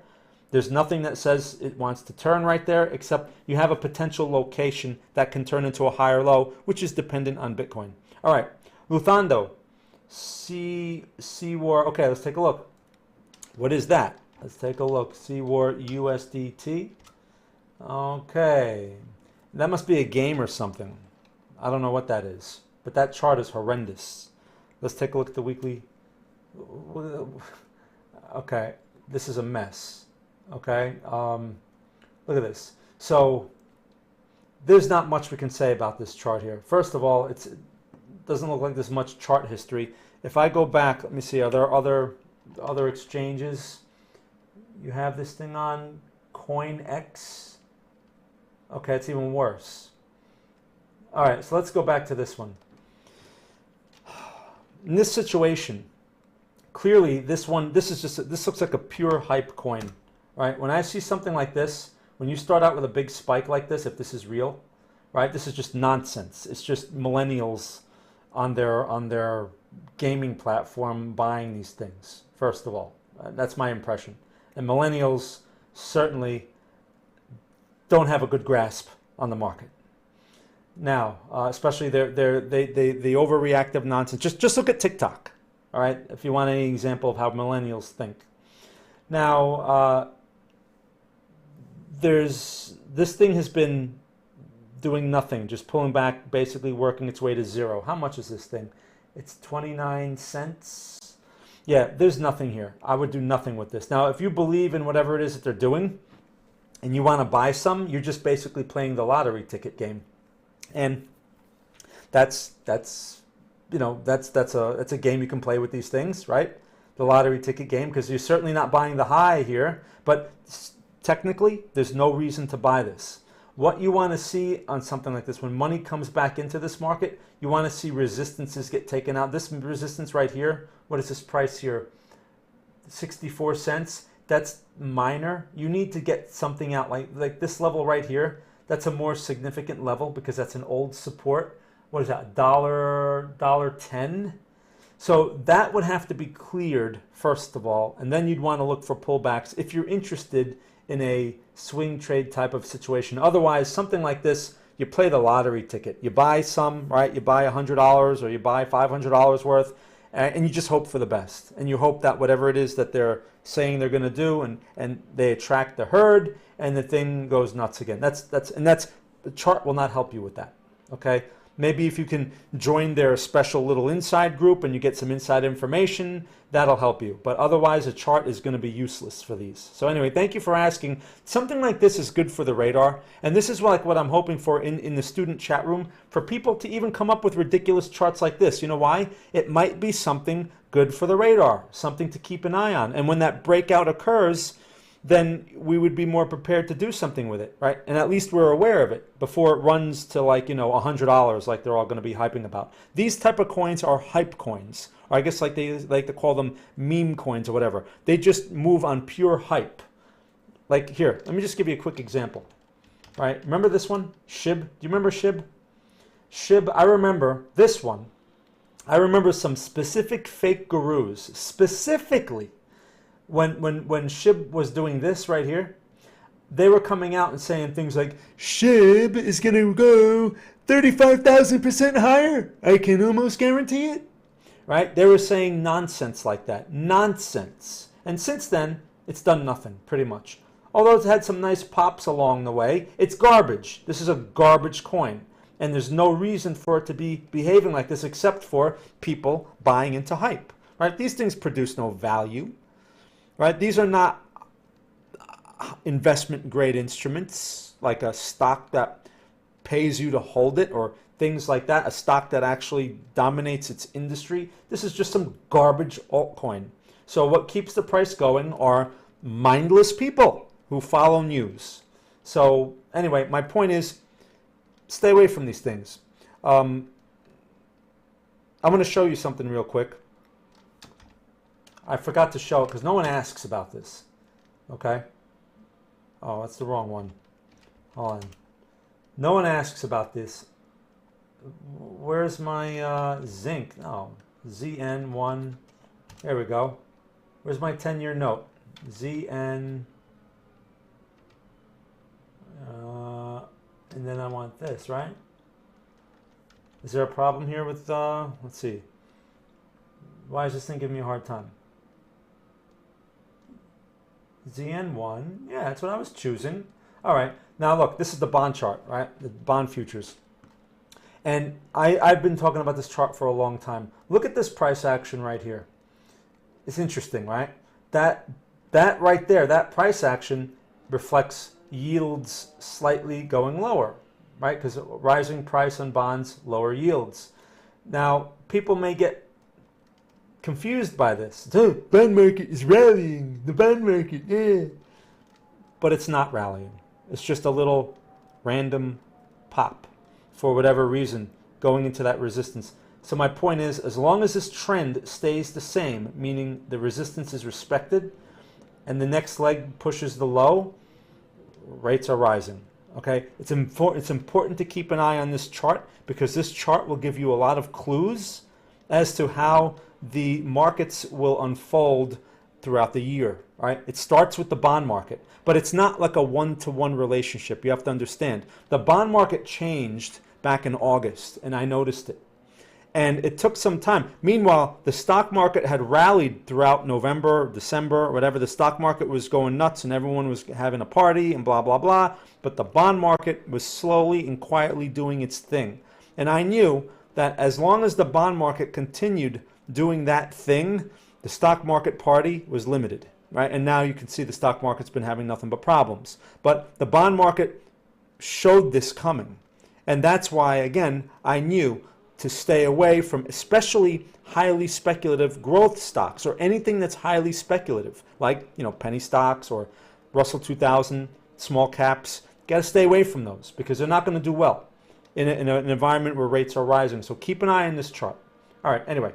There's nothing that says it wants to turn right there, except you have a potential location that can turn into a higher low, which is dependent on Bitcoin. All right, Luthando, CWAR. Okay, let's take a look. What is that? Let's take a look. CWAR USDT. Okay, that must be a game or something. I don't know what that is, but that chart is horrendous. Let's take a look at the weekly. Okay, this is a mess. Okay, look at this. So there's not much we can say about this chart here. First of all, it doesn't look like there's much chart history. If I go back, let me see, are there other exchanges? You have this thing on CoinX. Okay, it's even worse. All right, so let's go back to this one. In this situation, clearly this looks like a pure hype coin, right? When I see something like this, when you start out with a big spike like this, if this is real, right? This is just nonsense. It's just millennials on their gaming platform buying these things, first of all. That's my impression. And millennials certainly don't have a good grasp on the market. Now, especially the overreactive nonsense. Just look at TikTok, all right? If you want any example of how millennials think. Now, this thing has been doing nothing, just pulling back, basically working its way to zero. How much is this thing? It's 29 cents. Yeah, there's nothing here. I would do nothing with this. Now, if you believe in whatever it is that they're doing and you want to buy some, you're just basically playing the lottery ticket game. And that's a game you can play with these things, right? The lottery ticket game, because you're certainly not buying the high here, but technically there's no reason to buy this. What you want to see on something like this, when money comes back into this market, you want to see resistances get taken out. This resistance right here, what is this price here? 64 cents. That's minor. You need to get something out like this level right here. That's a more significant level because that's an old support. What is that? $1.10? So that would have to be cleared first of all, and then you'd want to look for pullbacks if you're interested in a swing trade type of situation. Otherwise, something like this, you play the lottery ticket. You buy some, right? You buy $100 or you buy $500 worth, and you just hope for the best. And you hope that whatever it is that they're saying they're going to do, and they attract the herd, and the thing goes nuts again. That's the chart will not help you with that. Okay. Maybe if you can join their special little inside group and you get some inside information, that'll help you. But otherwise, a chart is going to be useless for these. So anyway, thank you for asking. Something like this is good for the radar. And this is like what I'm hoping for in the student chat room, for people to even come up with ridiculous charts like this. You know why? It might be something good for the radar, something to keep an eye on. And when that breakout occurs, then we would be more prepared to do something with it, right? And at least we're aware of it before it runs to $100 like they're all going to be hyping about. These type of coins are hype coins, or I guess like they like to call them meme coins or whatever. They just move on pure hype. Like here, let me just give you a quick example. All right, remember this one? SHIB. Do you remember SHIB? SHIB, I remember this one. I remember some specific fake gurus, specifically when SHIB was doing this right here, they were coming out and saying things like, SHIB is going to go 35,000% higher. I can almost guarantee it. Right? They were saying nonsense like that. Nonsense. And since then, it's done nothing, pretty much. Although it's had some nice pops along the way, it's garbage. This is a garbage coin. And there's no reason for it to be behaving like this except for people buying into hype. Right? These things produce no value. Right? These are not investment grade instruments like a stock that pays you to hold it or things like that, a stock that actually dominates its industry. This is just some garbage altcoin. So what keeps the price going are mindless people who follow news. So anyway, my point is stay away from these things. I'm going to show you something real quick. I forgot to show it because no one asks about this. Okay? Oh, that's the wrong one. Hold on. No one asks about this. Where's my zinc? Oh, ZN1. There we go. Where's my 10-year note? ZN. And then I want this, right? Is there a problem here with, let's see. Why is this thing giving me a hard time? ZN1, yeah, that's what I was choosing. All right, now look, this is the bond chart, right? The bond futures. And I've been talking about this chart for a long time. Look at this price action right here. It's interesting, right? That right there, that price action reflects yields slightly going lower, right? Because rising price on bonds, lower yields. Now, people may get confused by this. The bond market is rallying. The bond market, yeah. But it's not rallying. It's just a little random pop for whatever reason going into that resistance. So my point is, as long as this trend stays the same, meaning the resistance is respected and the next leg pushes the low, rates are rising. Okay? It's important to keep an eye on this chart because this chart will give you a lot of clues as to how the markets will unfold throughout the year, right? It starts with the bond market, but it's not like a one-to-one relationship. You have to understand. The bond market changed back in August, and I noticed it. And it took some time. Meanwhile, the stock market had rallied throughout November, December, whatever. The stock market was going nuts and everyone was having a party and blah, blah, blah. But the bond market was slowly and quietly doing its thing. And I knew that as long as the bond market continued doing that thing, the stock market party was limited, right? And now you can see the stock market's been having nothing but problems. But the bond market showed this coming. And that's why, again, I knew to stay away from especially highly speculative growth stocks or anything that's highly speculative, like, you know, penny stocks or Russell 2000, small caps. Got to stay away from those because they're not going to do well in an environment where rates are rising. So keep an eye on this chart. All right, anyway,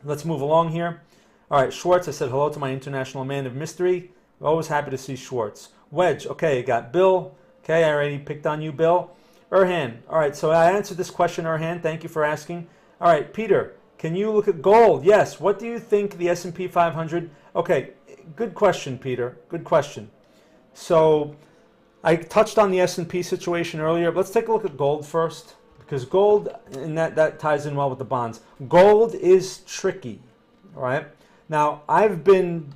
let's move along here. All right, Schwartz, I said hello to my international man of mystery. Always happy to see Schwartz. Wedge, okay, you got Bill. Okay, I already picked on you, Bill. Erhan, all right, so I answered this question, Erhan. Thank you for asking. All right, Peter, can you look at gold? Yes. What do you think the S&P 500? Okay, good question, Peter. Good question. So I touched on the S&P situation earlier. Let's take a look at gold first, because gold, and that ties in well with the bonds. Gold is tricky, all right? Now, I've been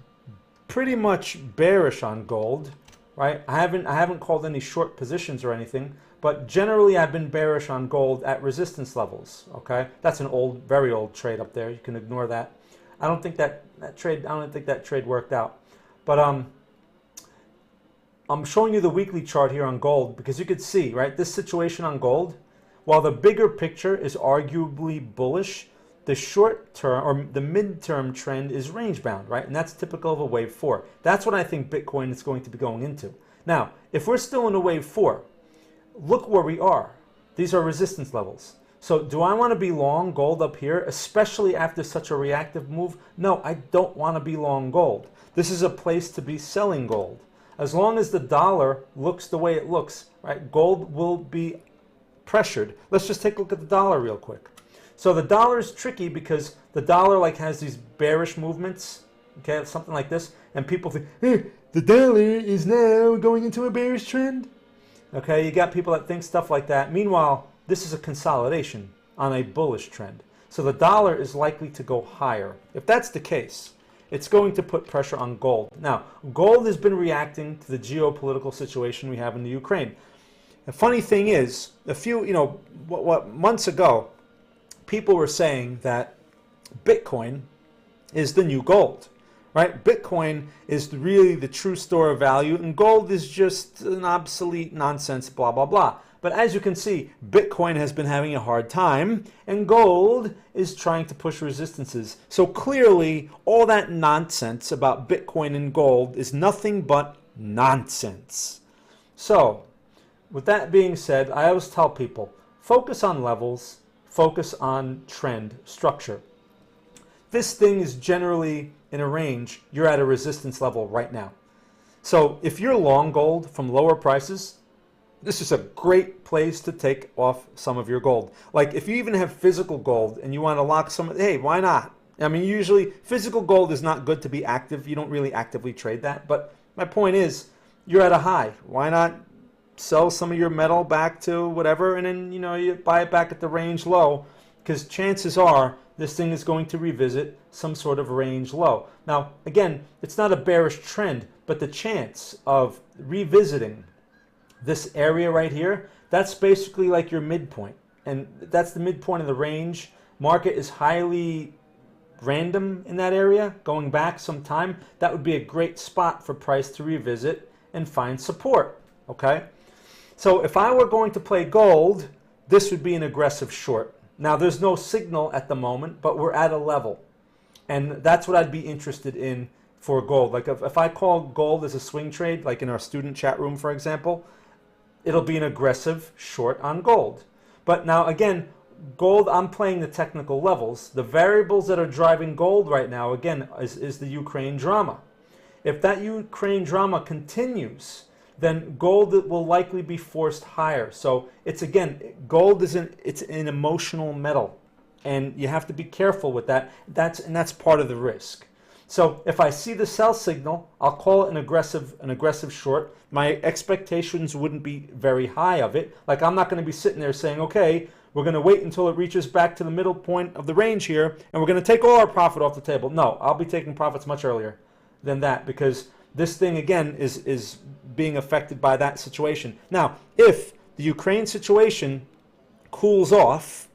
pretty much bearish on gold, right? I haven't called any short positions or anything. But generally, I've been bearish on gold at resistance levels. Okay, that's an old, very old trade up there. You can ignore that. I don't think that trade worked out. But I'm showing you the weekly chart here on gold because you could see, right, this situation on gold. While the bigger picture is arguably bullish, the short term or the midterm trend is range bound, right? And that's typical of a wave 4. That's what I think Bitcoin is going to be going into. Now, if we're still in a wave 4. Look where we are. These are resistance levels. So do I want to be long gold up here, especially after such a reactive move? No, I don't want to be long gold. This is a place to be selling gold. As long as the dollar looks the way it looks, right, gold will be pressured. Let's just take a look at the dollar real quick. So the dollar is tricky because the dollar has these bearish movements, okay, something like this, and people think, hey, the dollar is now going into a bearish trend. Okay, you got people that think stuff like that. Meanwhile, this is a consolidation on a bullish trend. So the dollar is likely to go higher. If that's the case, it's going to put pressure on gold. Now, gold has been reacting to the geopolitical situation we have in the Ukraine. The funny thing is, a few, months ago, people were saying that Bitcoin is the new gold. Right? Bitcoin is really the true store of value, and gold is just an obsolete nonsense, blah, blah, blah. But as you can see, Bitcoin has been having a hard time, and gold is trying to push resistances. So clearly, all that nonsense about Bitcoin and gold is nothing but nonsense. So, with that being said, I always tell people, focus on levels, focus on trend structure. This thing is generally in a range. You're at a resistance level right now. So if you're long gold from lower prices, this is a great place to take off some of your gold. Like if you even have physical gold and you want to lock some, hey, why not? I mean, usually physical gold is not good to be active. You don't really actively trade that. But my point is, you're at a high. Why not sell some of your metal back to whatever, and then you buy it back at the range low, because chances are this thing is going to revisit some sort of range low. Now, again, it's not a bearish trend, but the chance of revisiting this area right here, that's basically like your midpoint. And that's the midpoint of the range. Market is highly random in that area, going back some time. That would be a great spot for price to revisit and find support, okay? So if I were going to play gold, this would be an aggressive short. Now, there's no signal at the moment, but we're at a level. And that's what I'd be interested in for gold. Like if I call gold as a swing trade, like in our student chat room, for example, it'll be an aggressive short on gold. But now, again, gold, I'm playing the technical levels. The variables that are driving gold right now, again, is the Ukraine drama. If that Ukraine drama continues, then gold will likely be forced higher. So it's, again, gold it's an emotional metal, and you have to be careful with that. That's part of the risk. So if I see the sell signal, I'll call it an aggressive short. My expectations wouldn't be very high of it. Like, I'm not going to be sitting there saying, okay, we're going to wait until it reaches back to the middle point of the range here, and we're going to take all our profit off the table. No, I'll be taking profits much earlier than that, because this thing, again, is being affected by that situation. Now, if the Ukraine situation cools off,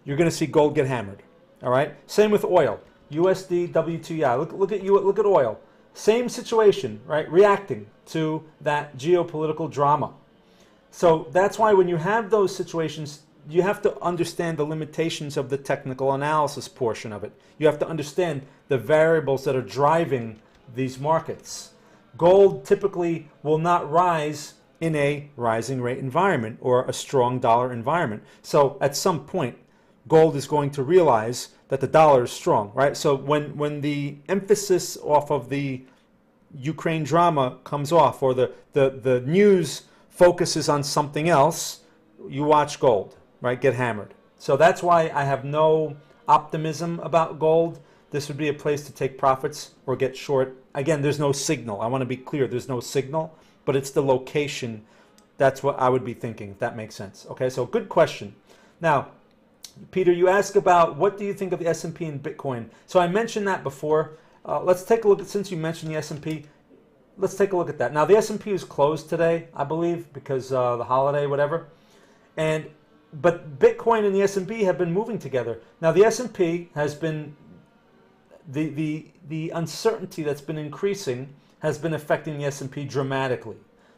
you're going to see gold get hammered. All right? Same with oil. USD, WTI. Look at oil. Same situation, right? Reacting to that geopolitical drama. So that's why when you have those situations, you have to understand the limitations of the technical analysis portion of it. You have to understand the variables that are driving these markets. Gold typically will not rise in a rising rate environment or a strong dollar environment. So at some point, gold is going to realize that the dollar is strong, right? So when the emphasis off of the Ukraine drama comes off, or the news focuses on something else, you watch gold, right, get hammered. So that's why I have no optimism about gold. This would be a place to take profits or get short. Again, there's no signal. I want to be clear. There's no signal, but it's the location. That's what I would be thinking, if that makes sense. Okay, so good question. Now, Peter, you ask about what do you think of the S&P and Bitcoin. So I mentioned that before. Let's take a look at, since you mentioned the S&P, let's take a look at that. Now, the S&P is closed today, I believe, because the holiday, whatever. But Bitcoin and the S&P have been moving together. Now, the S&P has been, the uncertainty that's been increasing has been affecting the S&P dramatically,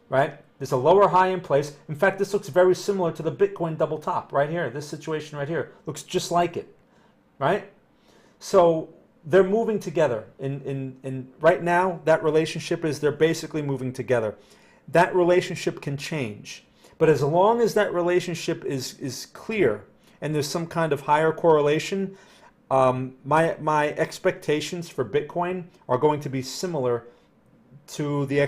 right? There's a lower high in place. In fact, this looks very similar to the Bitcoin double top right here. This situation right here looks just like it, right? So they're moving together. In right now, that relationship is they're basically moving together. That relationship can change. But as long as that relationship is clear and there's some kind of higher correlation, my expectations for Bitcoin are going to be similar to the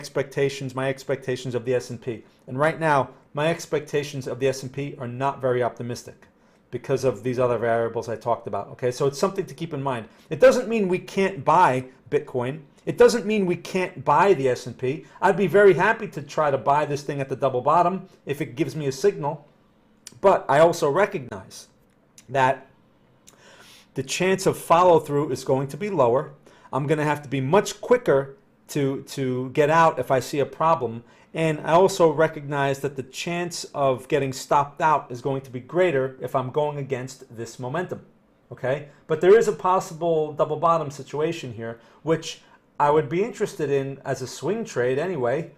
my expectations of the S&P. And right now, my expectations of the S&P are not very optimistic because of these other variables I talked about. Okay, so it's something to keep in mind. It doesn't mean we can't buy Bitcoin. It doesn't mean we can't buy the S&P. I'd be very happy to try to buy this thing at the double bottom if it gives me a signal. But I also recognize that the chance of follow-through is going to be lower. I'm going to have to be much quicker to get out if I see a problem. And I also recognize that the chance of getting stopped out is going to be greater if I'm going against this momentum. Okay? But there is a possible double bottom situation here, which I would be interested in as a swing trade anyway,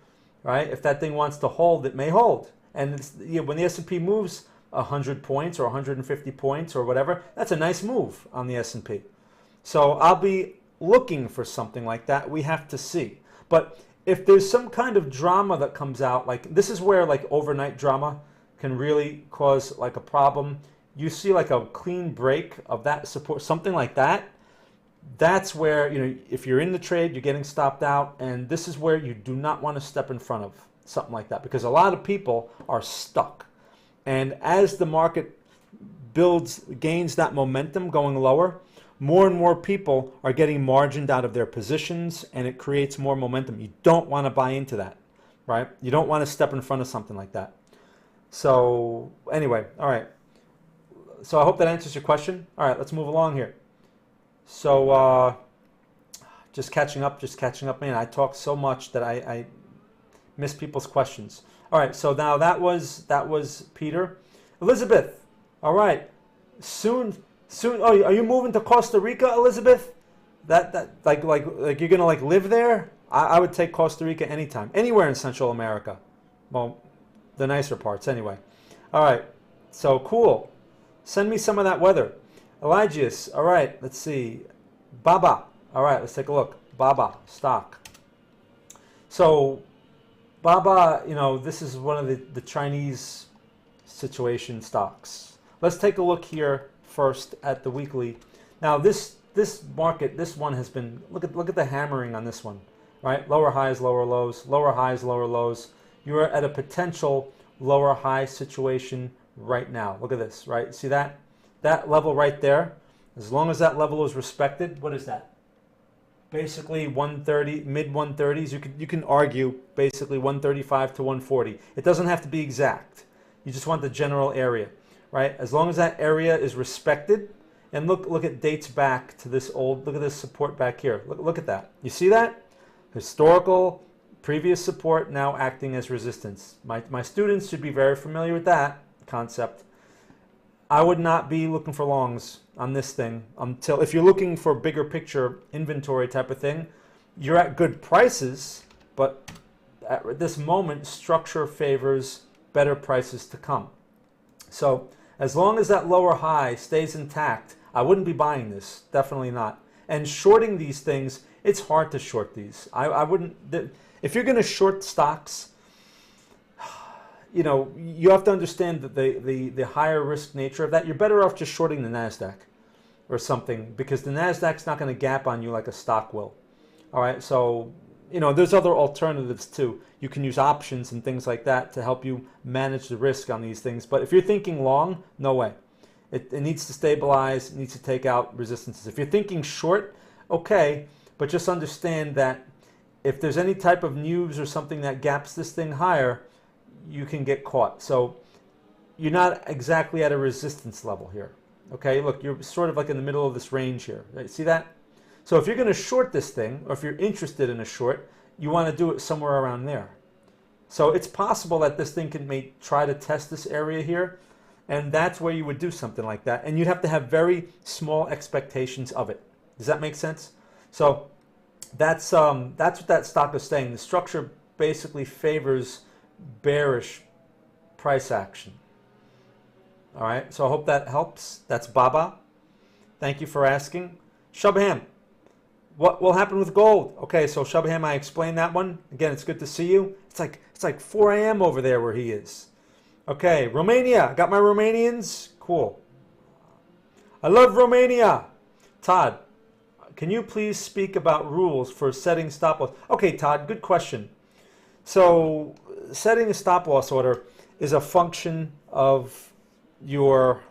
right? If that thing wants to hold, it may hold. And it's, when the S&P moves 100 points or 150 points or whatever, that's a nice move on the S&P. So I'll be looking for something like that. We have to see. But if there's some kind of drama that comes out, like this is where like overnight drama can really cause like a problem. You see like a clean break of that support, something like that. That's where, if you're in the trade, you're getting stopped out, and this is where you do not want to step in front of something like that, because a lot of people are stuck. And as the market gains that momentum going lower, more and more people are getting margined out of their positions, and it creates more momentum. You don't want to buy into that, right? You don't want to step in front of something like that. So anyway, all right. So I hope that answers your question. All right, let's move along here. So just catching up, man. I talk so much that I miss people's questions. All right, so now that was Peter. Elizabeth, all right. Soon. Oh, are you moving to Costa Rica, Elizabeth? That like you're gonna like live there? I would take Costa Rica anytime, anywhere in Central America. Well, the nicer parts anyway. All right, so cool. Send me some of that weather. Eligius, all right, let's see. Baba, all right, let's take a look. Baba, stock. So Baba, this is one of the Chinese situation stocks. Let's take a look here first at the weekly. Now this market, this one has been, look at the hammering on this one, right? Lower highs, lower lows, lower highs, lower lows. You are at a potential lower high situation right now. Look at this, right? See that level right there? As long as that level is respected, what is that? basically 130, mid 130s. You can argue basically 135 to 140. It doesn't have to be exact. You just want the general area, right? As long as that area is respected, and look at dates back to this old, look at this support back here. Look at that. You see that? Historical previous support now acting as resistance. My students should be very familiar with that concept. I would not be looking for longs on this thing until, if you're looking for bigger picture inventory type of thing, you're at good prices, but at this moment, structure favors better prices to come. So as long as that lower high stays intact, I wouldn't be buying this, definitely not. And shorting these things, it's hard to short these. I wouldn't, if you're gonna short stocks, you know, you have to understand that the higher risk nature of that. You're better off just shorting the NASDAQ or something, because the NASDAQ's not going to gap on you like a stock will. All right, so, you know, there's other alternatives too. You can use options and things like that to help you manage the risk on these things. But if you're thinking long, no way. It needs to stabilize, it needs to take out resistances. If you're thinking short, okay, but just understand that if there's any type of news or something that gaps this thing higher, you can get caught. So you're not exactly at a resistance level here. Okay, look, you're sort of like in the middle of this range here. Right? See that? So if you're going to short this thing, or if you're interested in a short, you want to do it somewhere around there. So it's possible that this thing may try to test this area here, and that's where you would do something like that. And you'd have to have very small expectations of it. Does that make sense? So that's what that stock is saying. The structure basically favors bearish price action. All right, so I hope that helps. That's Baba. Thank you for asking. Shubham, what will happen with gold? Okay, so Shubham, I explained that one. Again, it's good to see you. It's like 4 a.m. over there where he is. Okay, Romania. Got my Romanians? Cool. I love Romania. Todd, can you please speak about rules for setting stop loss? Okay, Todd, good question. So setting a stop loss order is a function of your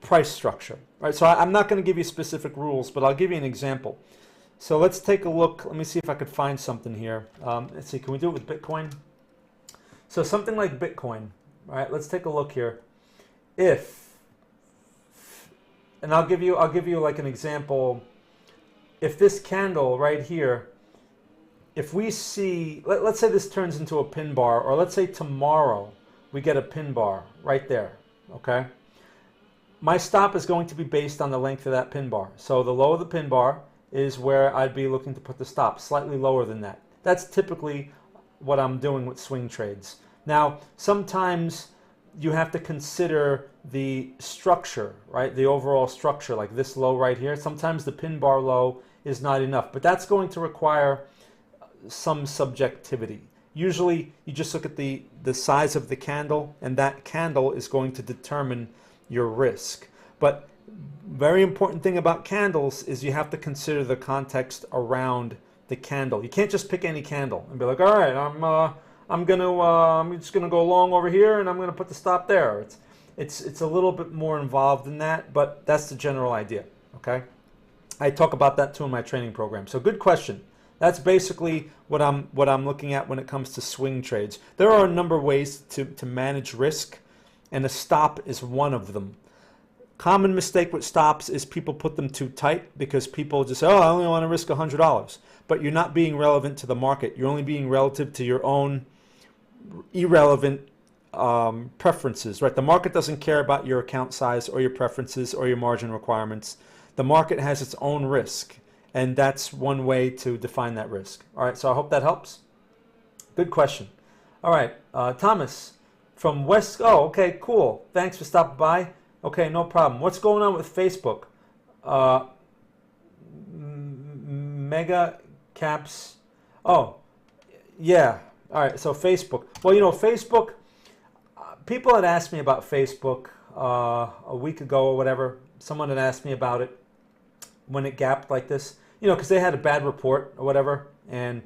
price structure, right? So I'm not going to give you specific rules, but I'll give you an example. So let's take a look. Let me see if I could find something here. Let's see, can we do it with Bitcoin? So something like Bitcoin, right? Let's take a look here. And I'll give you like an example. If this candle right here, if we see, let's say this turns into a pin bar, or let's say tomorrow we get a pin bar right there, okay? My stop is going to be based on the length of that pin bar. So the lower the pin bar is where I'd be looking to put the stop, slightly lower than that. That's typically what I'm doing with swing trades. Now, sometimes you have to consider the structure, right? The overall structure, like this low right here. Sometimes the pin bar low is not enough, but that's going to require some subjectivity. Usually you just look at the size of the candle, and that candle is going to determine your risk. But very important thing about candles is you have to consider the context around the candle. You can't just pick any candle and be like, all right, I'm just gonna go long over here and I'm gonna put the stop there. It's a little bit more involved than that, but that's the general idea. Okay, I talk about that too in my training program. So good question. That's basically what I'm looking at when it comes to swing trades. There are a number of ways to manage risk, and a stop is one of them. Common mistake with stops is people put them too tight because people just say, oh, I only want to risk $100. But you're not being relevant to the market. You're only being relative to your own irrelevant preferences, right? The market doesn't care about your account size or your preferences or your margin requirements. The market has its own risk, and that's one way to define that risk. All right, so I hope that helps. Good question. All right, Thomas from West. Oh, okay, cool. Thanks for stopping by. Okay, no problem. What's going on with Facebook? Mega caps. Oh, yeah. All right, so Facebook. Well, you know, Facebook, people had asked me about Facebook a week ago or whatever. Someone had asked me about it when it gapped like this, you know, because they had a bad report or whatever, and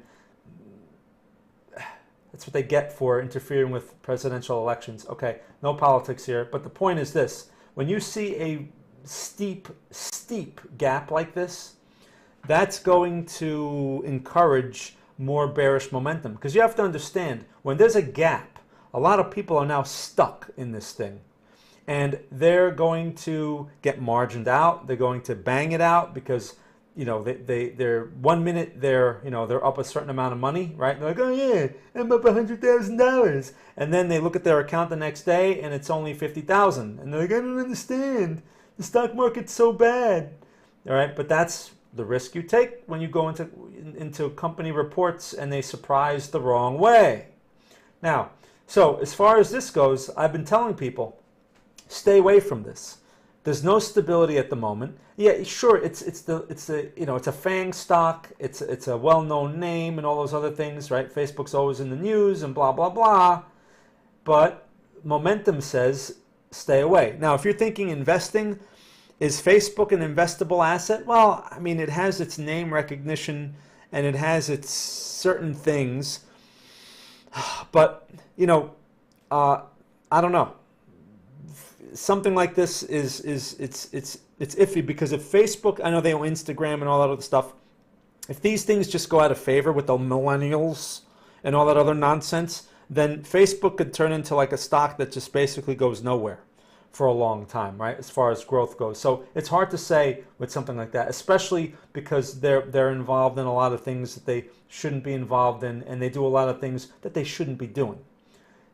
that's what they get for interfering with presidential elections. Okay, no politics here, but the point is this. When you see a steep gap like this, that's going to encourage more bearish momentum. Because you have to understand, when there's a gap, a lot of people are now stuck in this thing. And they're going to get margined out. They're going to bang it out because, you know, they're 1 minute they're up a certain amount of money, right? They're like, oh yeah, I'm up $100,000, and then they look at their account the next day and it's only 50,000, and they're like, I don't understand. The stock market's so bad, all right? But that's the risk you take when you go into company reports and they surprise the wrong way. Now, so as far as this goes, I've been telling people, stay away from this. There's no stability at the moment. Yeah, sure, it's a FANG stock. It's a well-known name and all those other things, right? Facebook's always in the news and blah blah blah. But momentum says stay away. Now, if you're thinking investing, is Facebook an investable asset? Well, I mean, it has its name recognition and it has its certain things, but you know, I don't know. Something like this it's iffy, because if Facebook, I know they own Instagram and all that other stuff, if these things just go out of favor with the millennials and all that other nonsense, then Facebook could turn into like a stock that just basically goes nowhere for a long time, right, as far as growth goes. So it's hard to say with something like that, especially because they're involved in a lot of things that they shouldn't be involved in, and they do a lot of things that they shouldn't be doing.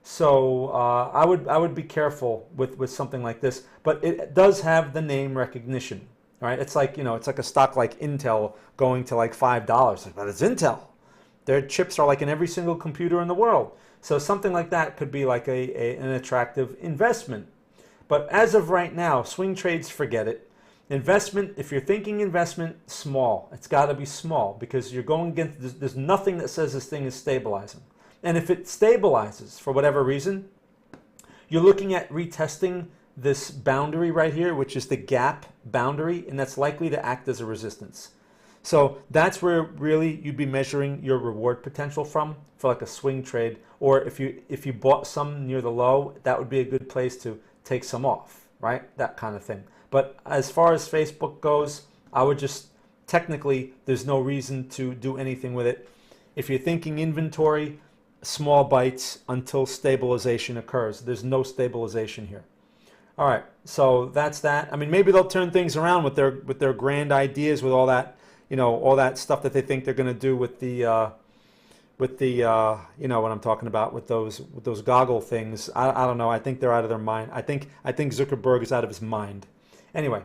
So I would be careful with something like this, but it does have the name recognition, right? It's like, you know, it's like a stock like Intel going to like $5, but it's Intel. Their chips are like in every single computer in the world. So something like that could be like an attractive investment. But as of right now, swing trades, forget it. Investment, if you're thinking investment, small. It's got to be small, because you're going against, there's nothing that says this thing is stabilizing. And if it stabilizes for whatever reason, you're looking at retesting this boundary right here, which is the gap boundary, and that's likely to act as a resistance. So that's where really you'd be measuring your reward potential from for like a swing trade, or if you bought some near the low, that would be a good place to take some off, right? That kind of thing. But as far as Facebook goes, I would just, technically, there's no reason to do anything with it. If you're thinking inventory, small bites until stabilization occurs. There's no stabilization here. All right, so that's that. I mean, maybe they'll turn things around with their grand ideas, with all that, you know, all that stuff that they think they're going to do with the you know what I'm talking about, with those goggle things. I don't know. I think they're out of their mind. I think Zuckerberg is out of his mind. Anyway,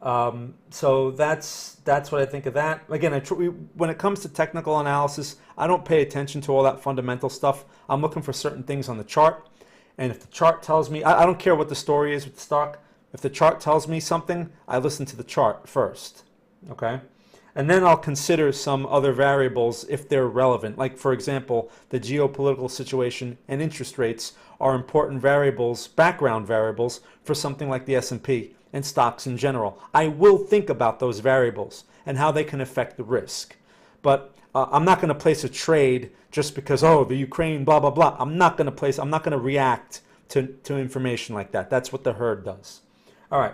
so that's what I think of that. Again, when it comes to technical analysis, I don't pay attention to all that fundamental stuff. I'm looking for certain things on the chart, and if the chart tells me, I don't care what the story is with the stock. If the chart tells me something, I listen to the chart first, okay? And then I'll consider some other variables if they're relevant. Like, for example, the geopolitical situation and interest rates are important variables, background variables, for something like the S&P and stocks in general. I will think about those variables and how they can affect the risk. But I'm not going to place a trade just because, oh, the Ukraine, blah, blah, blah. I'm not going to react to information like that. That's what the herd does. All right.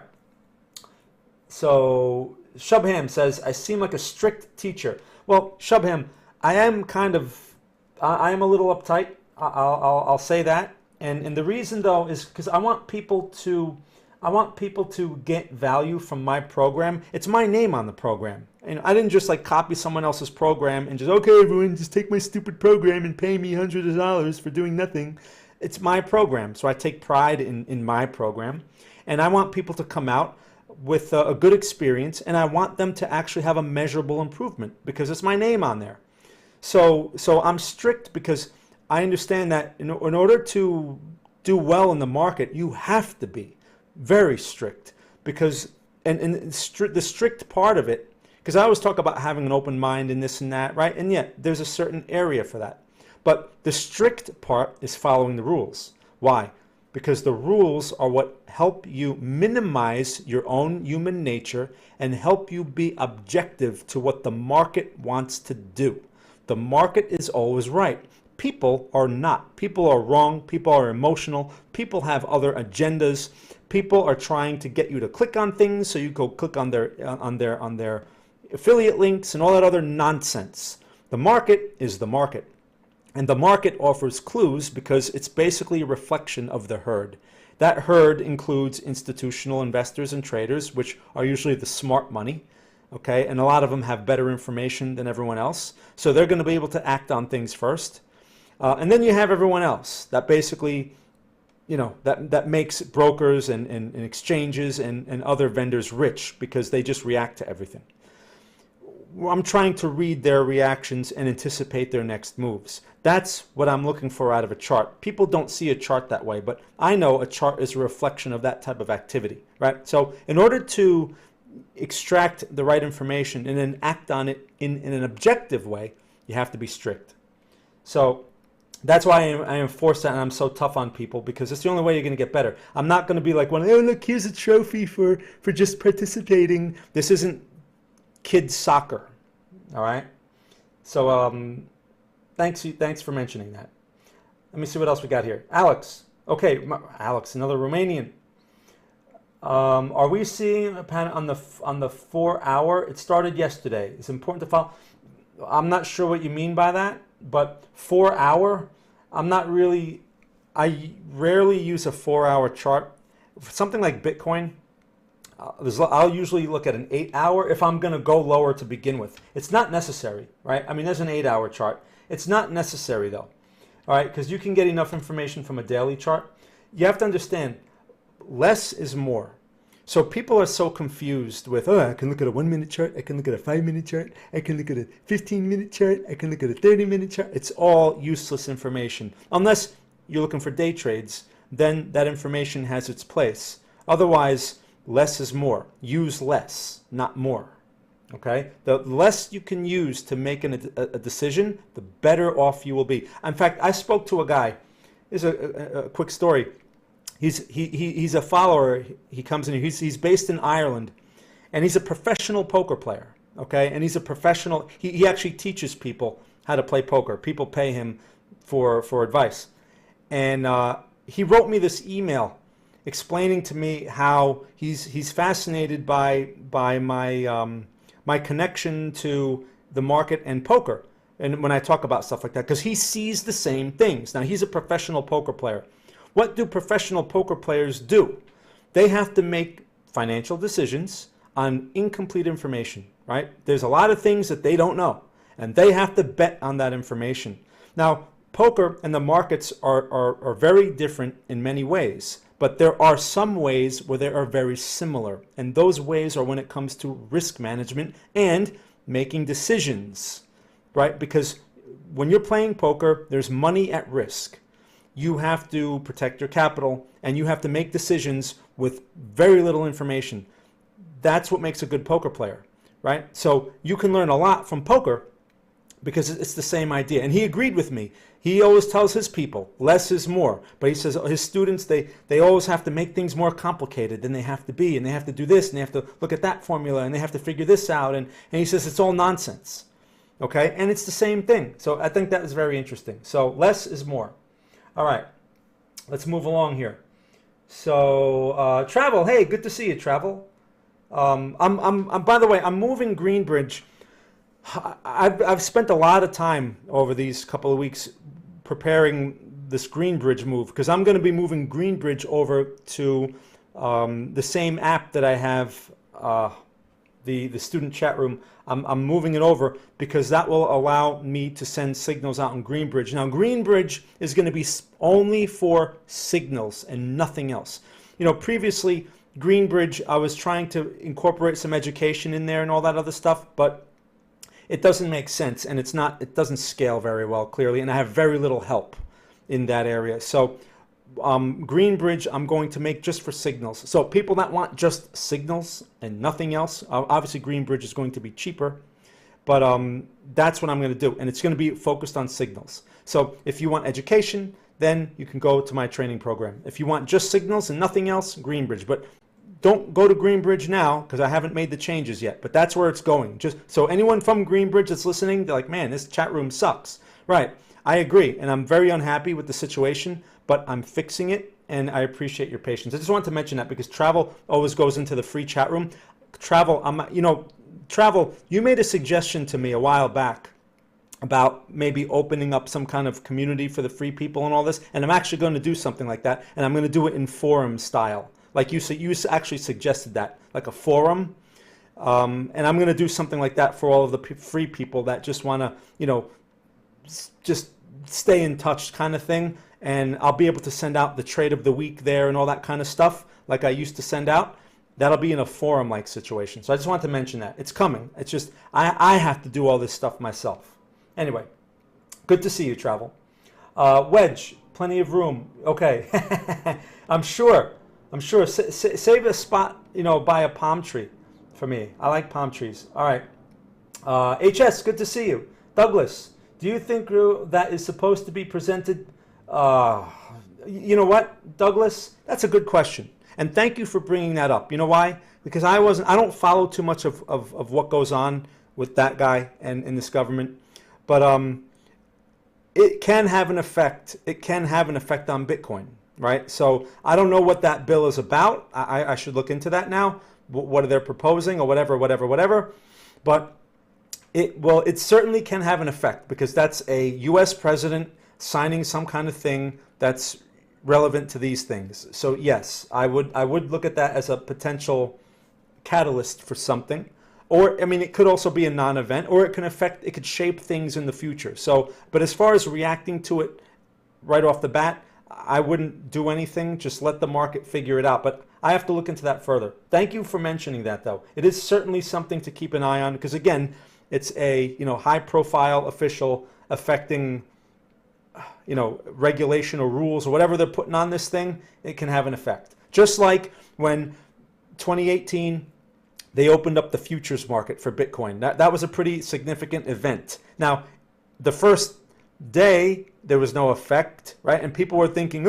So Shubham says, I seem like a strict teacher. Well, Shubham, I am a little uptight. I'll say that. And the reason, though, is because I want people to get value from my program. It's my name on the program. And I didn't just like copy someone else's program and just, okay, everyone, just take my stupid program and pay me hundreds of dollars for doing nothing. It's my program, so I take pride in my program. And I want people to come out with a good experience, and I want them to actually have a measurable improvement because it's my name on there. So I'm strict because I understand that in order to do well in the market, you have to be very strict, because the strict part of it, because I always talk about having an open mind and this and that, right? And yet there's a certain area for that. But the strict part is following the rules. Why? Because the rules are what help you minimize your own human nature and help you be objective to what the market wants to do. The market is always right. People are not. People are wrong. People are emotional. People have other agendas. People are trying to get you to click on things, so you go click on their affiliate links and all that other nonsense. The market is the market. And the market offers clues because it's basically a reflection of the herd. That herd includes institutional investors and traders, which are usually the smart money, okay? And a lot of them have better information than everyone else. So they're going to be able to act on things first. And then you have everyone else that basically, that makes brokers and exchanges and other vendors rich because they just react to everything. I'm trying to read their reactions and anticipate their next moves. That's what I'm looking for out of a chart. People don't see a chart that way, but I know a chart is a reflection of that type of activity, right? So in order to extract the right information and then act on it in an objective way, you have to be strict. So that's why I enforce that, and I'm so tough on people, because it's the only way you're going to get better. I'm not going to be like, well, oh, look, here's a trophy for just participating. This isn't kids soccer, all right? So thanks for mentioning that. Let me see what else we got here. Alex. Okay, Alex, another Romanian. Are we seeing a pattern on the 4 hour? It started yesterday. It's important to follow. I'm not sure what you mean by that, but 4 hour, I rarely use a 4 hour chart. For something like Bitcoin, I'll usually look at an 8 hour if I'm going to go lower to begin with. It's not necessary, right? I mean, there's an 8 hour chart. It's not necessary though, all right? Because you can get enough information from a daily chart. You have to understand, less is more. So people are so confused with, oh, I can look at a 1 minute chart, I can look at a 5 minute chart, I can look at a 15-minute chart, I can look at a 30-minute chart. It's all useless information. Unless you're looking for day trades, then that information has its place. Otherwise, less is more. Use less, not more. Okay? The less you can use to make a decision, the better off you will be. In fact, I spoke to a guy. Here's a quick story. He's a follower. He comes in. He's based in Ireland, and he's a professional poker player. Okay, and he's a professional. He actually teaches people how to play poker. People pay him for advice, and he wrote me this email explaining to me how he's fascinated by my connection to the market and poker, and when I talk about stuff like that, because he sees the same things. Now, he's a professional poker player. What do professional poker players do? They have to make financial decisions on incomplete information, right? There's a lot of things that they don't know, and they have to bet on that information. Now, poker and the markets are very different in many ways, but there are some ways where they are very similar, and those ways are when it comes to risk management and making decisions, right? Because when you're playing poker, there's money at risk. You have to protect your capital, and you have to make decisions with very little information. That's what makes a good poker player, right? So you can learn a lot from poker because it's the same idea. And he agreed with me. He always tells his people, less is more. But he says his students, they always have to make things more complicated than they have to be, and they have to do this, and they have to look at that formula, and they have to figure this out. And he says it's all nonsense, okay? And it's the same thing. So I think that was very interesting. So less is more. All right, let's move along here. So Travel, hey, good to see you, Travel. I'm by the way, I'm moving Greenbridge. I've spent a lot of time over these couple of weeks preparing this Greenbridge move, because I'm going to be moving Greenbridge over to the same app that I have, the student chat room. I'm moving it over because that will allow me to send signals out in Greenbridge. Now, Greenbridge is going to be only for signals and nothing else. You know, previously, Greenbridge, I was trying to incorporate some education in there and all that other stuff, but it doesn't make sense, and it doesn't scale very well, clearly, and I have very little help in that area. So Greenbridge, I'm going to make just for signals. So people that want just signals and nothing else, obviously Greenbridge is going to be cheaper, but that's what I'm going to do, and it's going to be focused on signals. So if you want education, then you can go to my training program. If you want just signals and nothing else, Greenbridge. But don't go to Greenbridge now because I haven't made the changes yet, but that's where it's going. Just so anyone from Greenbridge that's listening, they're like, man, this chat room sucks. Right, I agree, and I'm very unhappy with the situation, but I'm fixing it, and I appreciate your patience. I just wanted to mention that because Travel always goes into the free chat room. Travel, Travel, you made a suggestion to me a while back about maybe opening up some kind of community for the free people and all this, and I'm actually going to do something like that, and I'm going to do it in forum style. Like you actually suggested that, like a forum, and I'm going to do something like that for all of the free people that just want to, you know, just stay in touch kind of thing, and I'll be able to send out the trade of the week there and all that kind of stuff like I used to send out. That'll be in a forum-like situation. So I just wanted to mention that. It's coming. It's just, I have to do all this stuff myself. Anyway, good to see you, Travel. Wedge, plenty of room. Okay. I'm sure. Save a spot, you know, by a palm tree for me. I like palm trees. All right. HS, good to see you. Douglas, do you think that is supposed to be presented? You know what, Douglas? That's a good question. And thank you for bringing that up. You know why? Because I don't follow too much of what goes on with that guy and in this government. But it can have an effect. It can have an effect on Bitcoin, right? So I don't know what that bill is about. I should look into that now. What are they proposing or whatever. But it certainly can have an effect because that's a U.S. president signing some kind of thing that's relevant to these things. So yes, I would look at that as a potential catalyst for something. Or, I mean, it could also be a non-event, or it could shape things in the future. So, but as far as reacting to it right off the bat, I wouldn't do anything. Just let the market figure it out. But I have to look into that further. Thank you for mentioning that, though. It is certainly something to keep an eye on because, again, it's a high-profile official affecting regulation or rules or whatever they're putting on this thing. It can have an effect. Just like when 2018. They opened up the futures market for Bitcoin. That was a pretty significant event. Now, the first day, there was no effect, right? And people were thinking,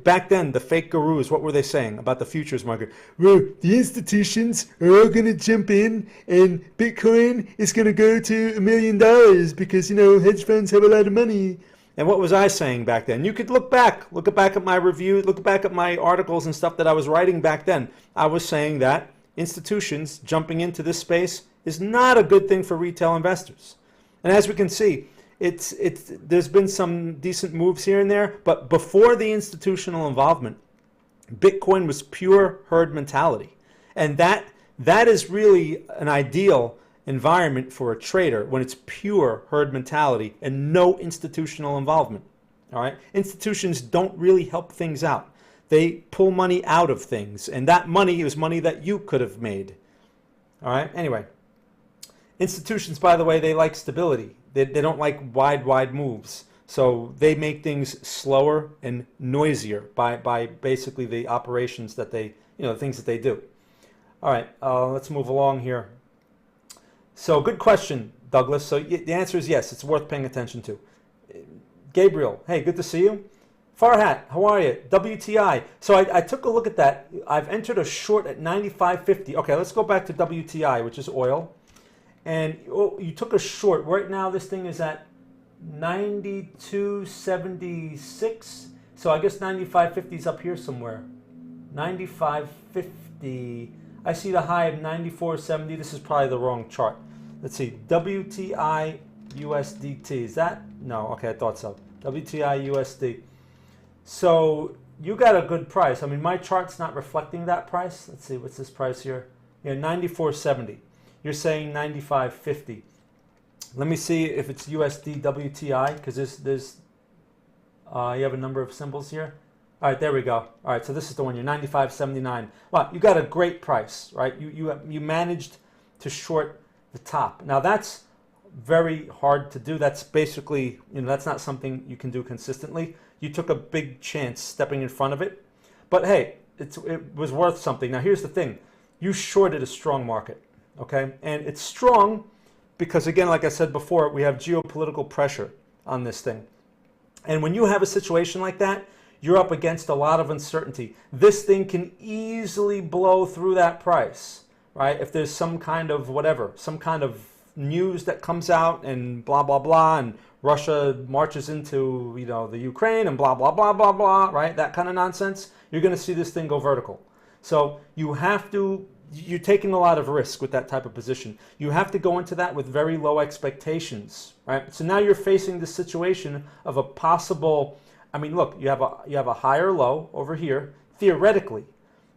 back then, the fake gurus, what were they saying about the futures market? Well, the institutions are all going to jump in and Bitcoin is going to go to $1 million because, hedge funds have a lot of money. And what was I saying back then? You could look back at my review, look back at my articles and stuff that I was writing back then. I was saying that institutions jumping into this space is not a good thing for retail investors. And as we can see, there's been some decent moves here and there, but before the institutional involvement, Bitcoin was pure herd mentality. And that is really an ideal environment for a trader when it's pure herd mentality and no institutional involvement. All right? Institutions don't really help things out. They pull money out of things, and that money is money that you could have made. All right? Anyway, institutions, by the way, they like stability. They don't like wide moves. So they make things slower and noisier by basically the operations that the things that they do. All right, let's move along here. So good question, Douglas. So the answer is yes, it's worth paying attention to. Gabriel, hey, good to see you. Farhat, how are you? WTI. So I took a look at that. I've entered a short at 95.50. Okay, let's go back to WTI, which is oil. And you took a short. Right now, this thing is at 92.76. So I guess 95.50 is up here somewhere. 95.50. I see the high of 94.70. This is probably the wrong chart. Let's see. WTI USDT. Is that? No. Okay, I thought so. WTI USD. So you got a good price. I mean, my chart's not reflecting that price. Let's see. What's this price here? Yeah, 94.70. You're saying 95.50. Let me see if it's USD WTI because there's you have a number of symbols here. All right, there we go. All right, so this is the one. You're 95.79. Wow, you got a great price, right? You managed to short the top. Now that's very hard to do. That's basically that's not something you can do consistently. You took a big chance stepping in front of it, but hey, it was worth something. Now here's the thing: you shorted a strong market. Okay, and it's strong because, again, like I said before, we have geopolitical pressure on this thing. And when you have a situation like that, you're up against a lot of uncertainty. This thing can easily blow through that price, right? If there's some kind of some kind of news that comes out and blah, blah, blah, and Russia marches into, the Ukraine and blah, blah, blah, blah, blah, right? That kind of nonsense, you're going to see this thing go vertical. So you have to you're taking a lot of risk with that type of position. You have to go into that with very low expectations, right? So now you're facing the situation of a possible, I mean, look, you have a higher low over here. Theoretically,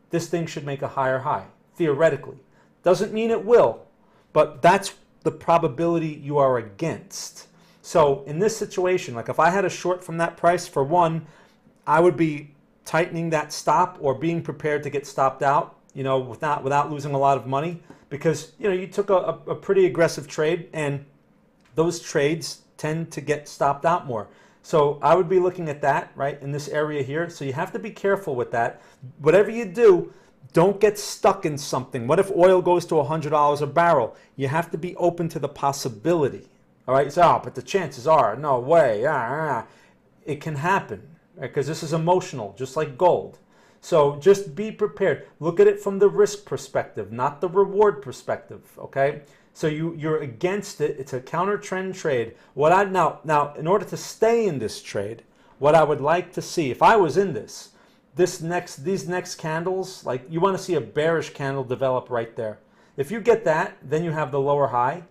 this thing should make a higher high. Theoretically. Doesn't mean it will, but that's the probability you are against. So in this situation, like if I had a short from that price, for one, I would be tightening that stop or being prepared to get stopped out, without losing a lot of money, because you took a pretty aggressive trade, and those trades tend to get stopped out more. So I would be looking at that right in this area here. So you have to be careful with that. Whatever you do, don't get stuck in something. What if oil goes to $100 a barrel? You have to be open to the possibility. All right, so but the chances are no way. It can happen, because this is emotional, just like gold. So just be prepared. Look at it from the risk perspective, not the reward perspective, okay? So you're against it. It's a counter trend trade. Now, in order to stay in this trade, what I would like to see, if I was in these next candles, like you want to see a bearish candle develop right there. If you get that, then you have the lower high.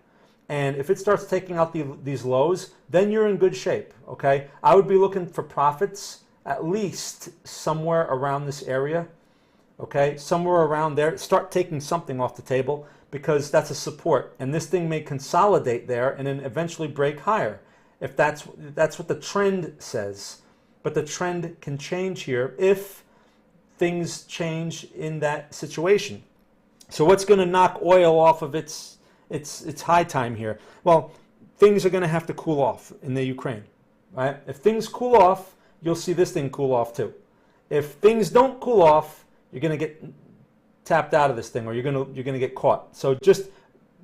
And if it starts taking out these lows, then you're in good shape, okay? I would be looking for profits at least somewhere around this area, okay? Somewhere around there. Start taking something off the table, because that's a support. And this thing may consolidate there and then eventually break higher, if that's what the trend says. But the trend can change here if things change in that situation. So what's going to knock oil off of its high time here? Well, things are going to have to cool off in the Ukraine, right? If things cool off, you'll see this thing cool off too. If things don't cool off, you're going to get tapped out of this thing, or you're going to get caught. So just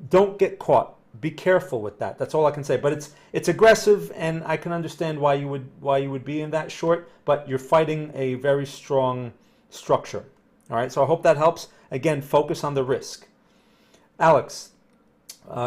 don't get caught. Be careful with that. That's all I can say. But it's aggressive, and I can understand why you would be in that short, but you're fighting a very strong structure. All right? So I hope that helps. Again, focus on the risk. Alex,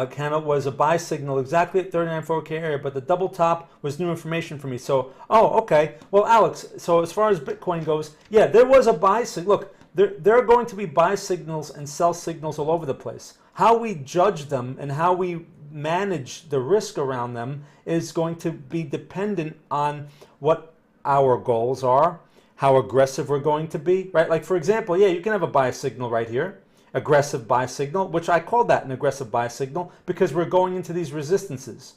candle was a buy signal exactly at 39.4K area, but the double top was new information for me. So, okay. Well, Alex, so as far as Bitcoin goes, yeah, there was a buy signal. Look, there are going to be buy signals and sell signals all over the place. How we judge them and how we manage the risk around them is going to be dependent on what our goals are, how aggressive we're going to be, right? Like, for example, yeah, you can have a buy signal right here. Aggressive buy signal, which I call that an aggressive buy signal, because we're going into these resistances.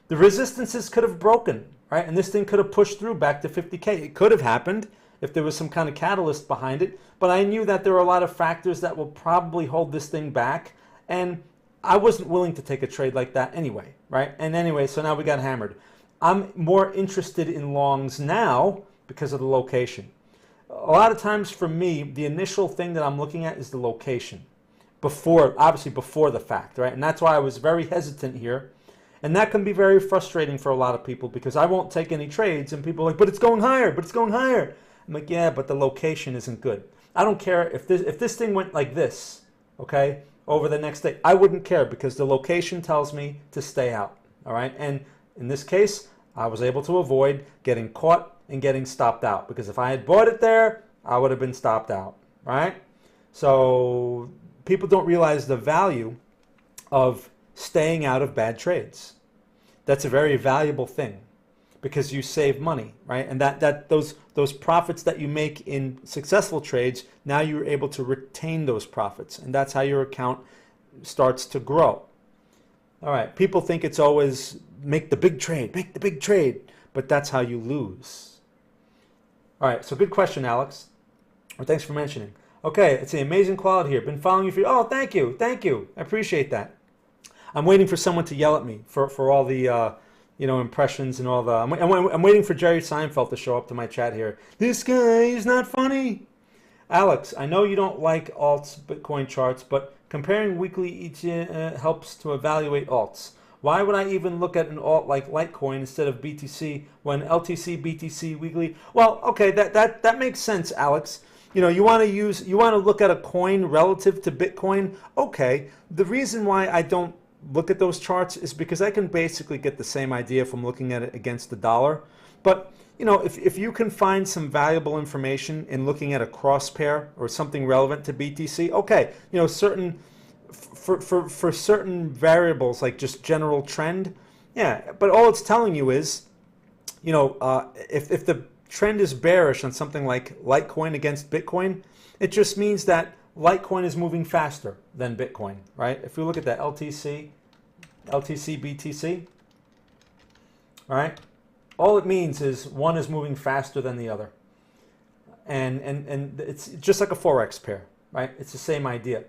The resistances could have broken, right? And this thing could have pushed through back to 50K. It could have happened if there was some kind of catalyst behind it, but I knew that there are a lot of factors that will probably hold this thing back, and I wasn't willing to take a trade like that anyway, right? And anyway, so now we got hammered. I'm more interested in longs now because of the location. A lot of times for me, the initial thing that I'm looking at is the location, obviously before the fact, right? And that's why I was very hesitant here. And that can be very frustrating for a lot of people, because I won't take any trades and people are like, but it's going higher, but it's going higher. I'm like, yeah, but the location isn't good. I don't care if this thing went like this, okay, over the next day. I wouldn't care, because the location tells me to stay out, all right? And in this case, I was able to avoid getting caught and getting stopped out, because if I had bought it there, I would have been stopped out, right? So people don't realize the value of staying out of bad trades. That's a very valuable thing, because you save money, right? And those profits that you make in successful trades, now you're able to retain those profits, and that's how your account starts to grow. All right, people think it's always make the big trade, but that's how you lose. All right, so good question, Alex. Well, thanks for mentioning. Okay, it's an amazing quality here. Been following you for, thank you. I appreciate that. I'm waiting for someone to yell at me for all the impressions and all the. I'm waiting for Jerry Seinfeld to show up to my chat here. This guy is not funny. Alex, I know you don't like alts Bitcoin charts, but comparing weekly each helps to evaluate alts. Why would I even look at an alt like Litecoin instead of BTC when LTC, BTC weekly? Well, okay, that makes sense, Alex. You want to look at a coin relative to Bitcoin. Okay, the reason why I don't look at those charts is because I can basically get the same idea from looking at it against the dollar. But you know, if you can find some valuable information in looking at a cross pair or something relevant to BTC, okay, you know, certain for certain variables like just general trend, yeah, but all it's telling you is, you know, if the trend is bearish on something like Litecoin against Bitcoin, it just means that Litecoin is moving faster than Bitcoin, right? If we look at that LTC, BTC, all right, all it means is one is moving faster than the other. And it's just like a Forex pair, right? It's the same idea.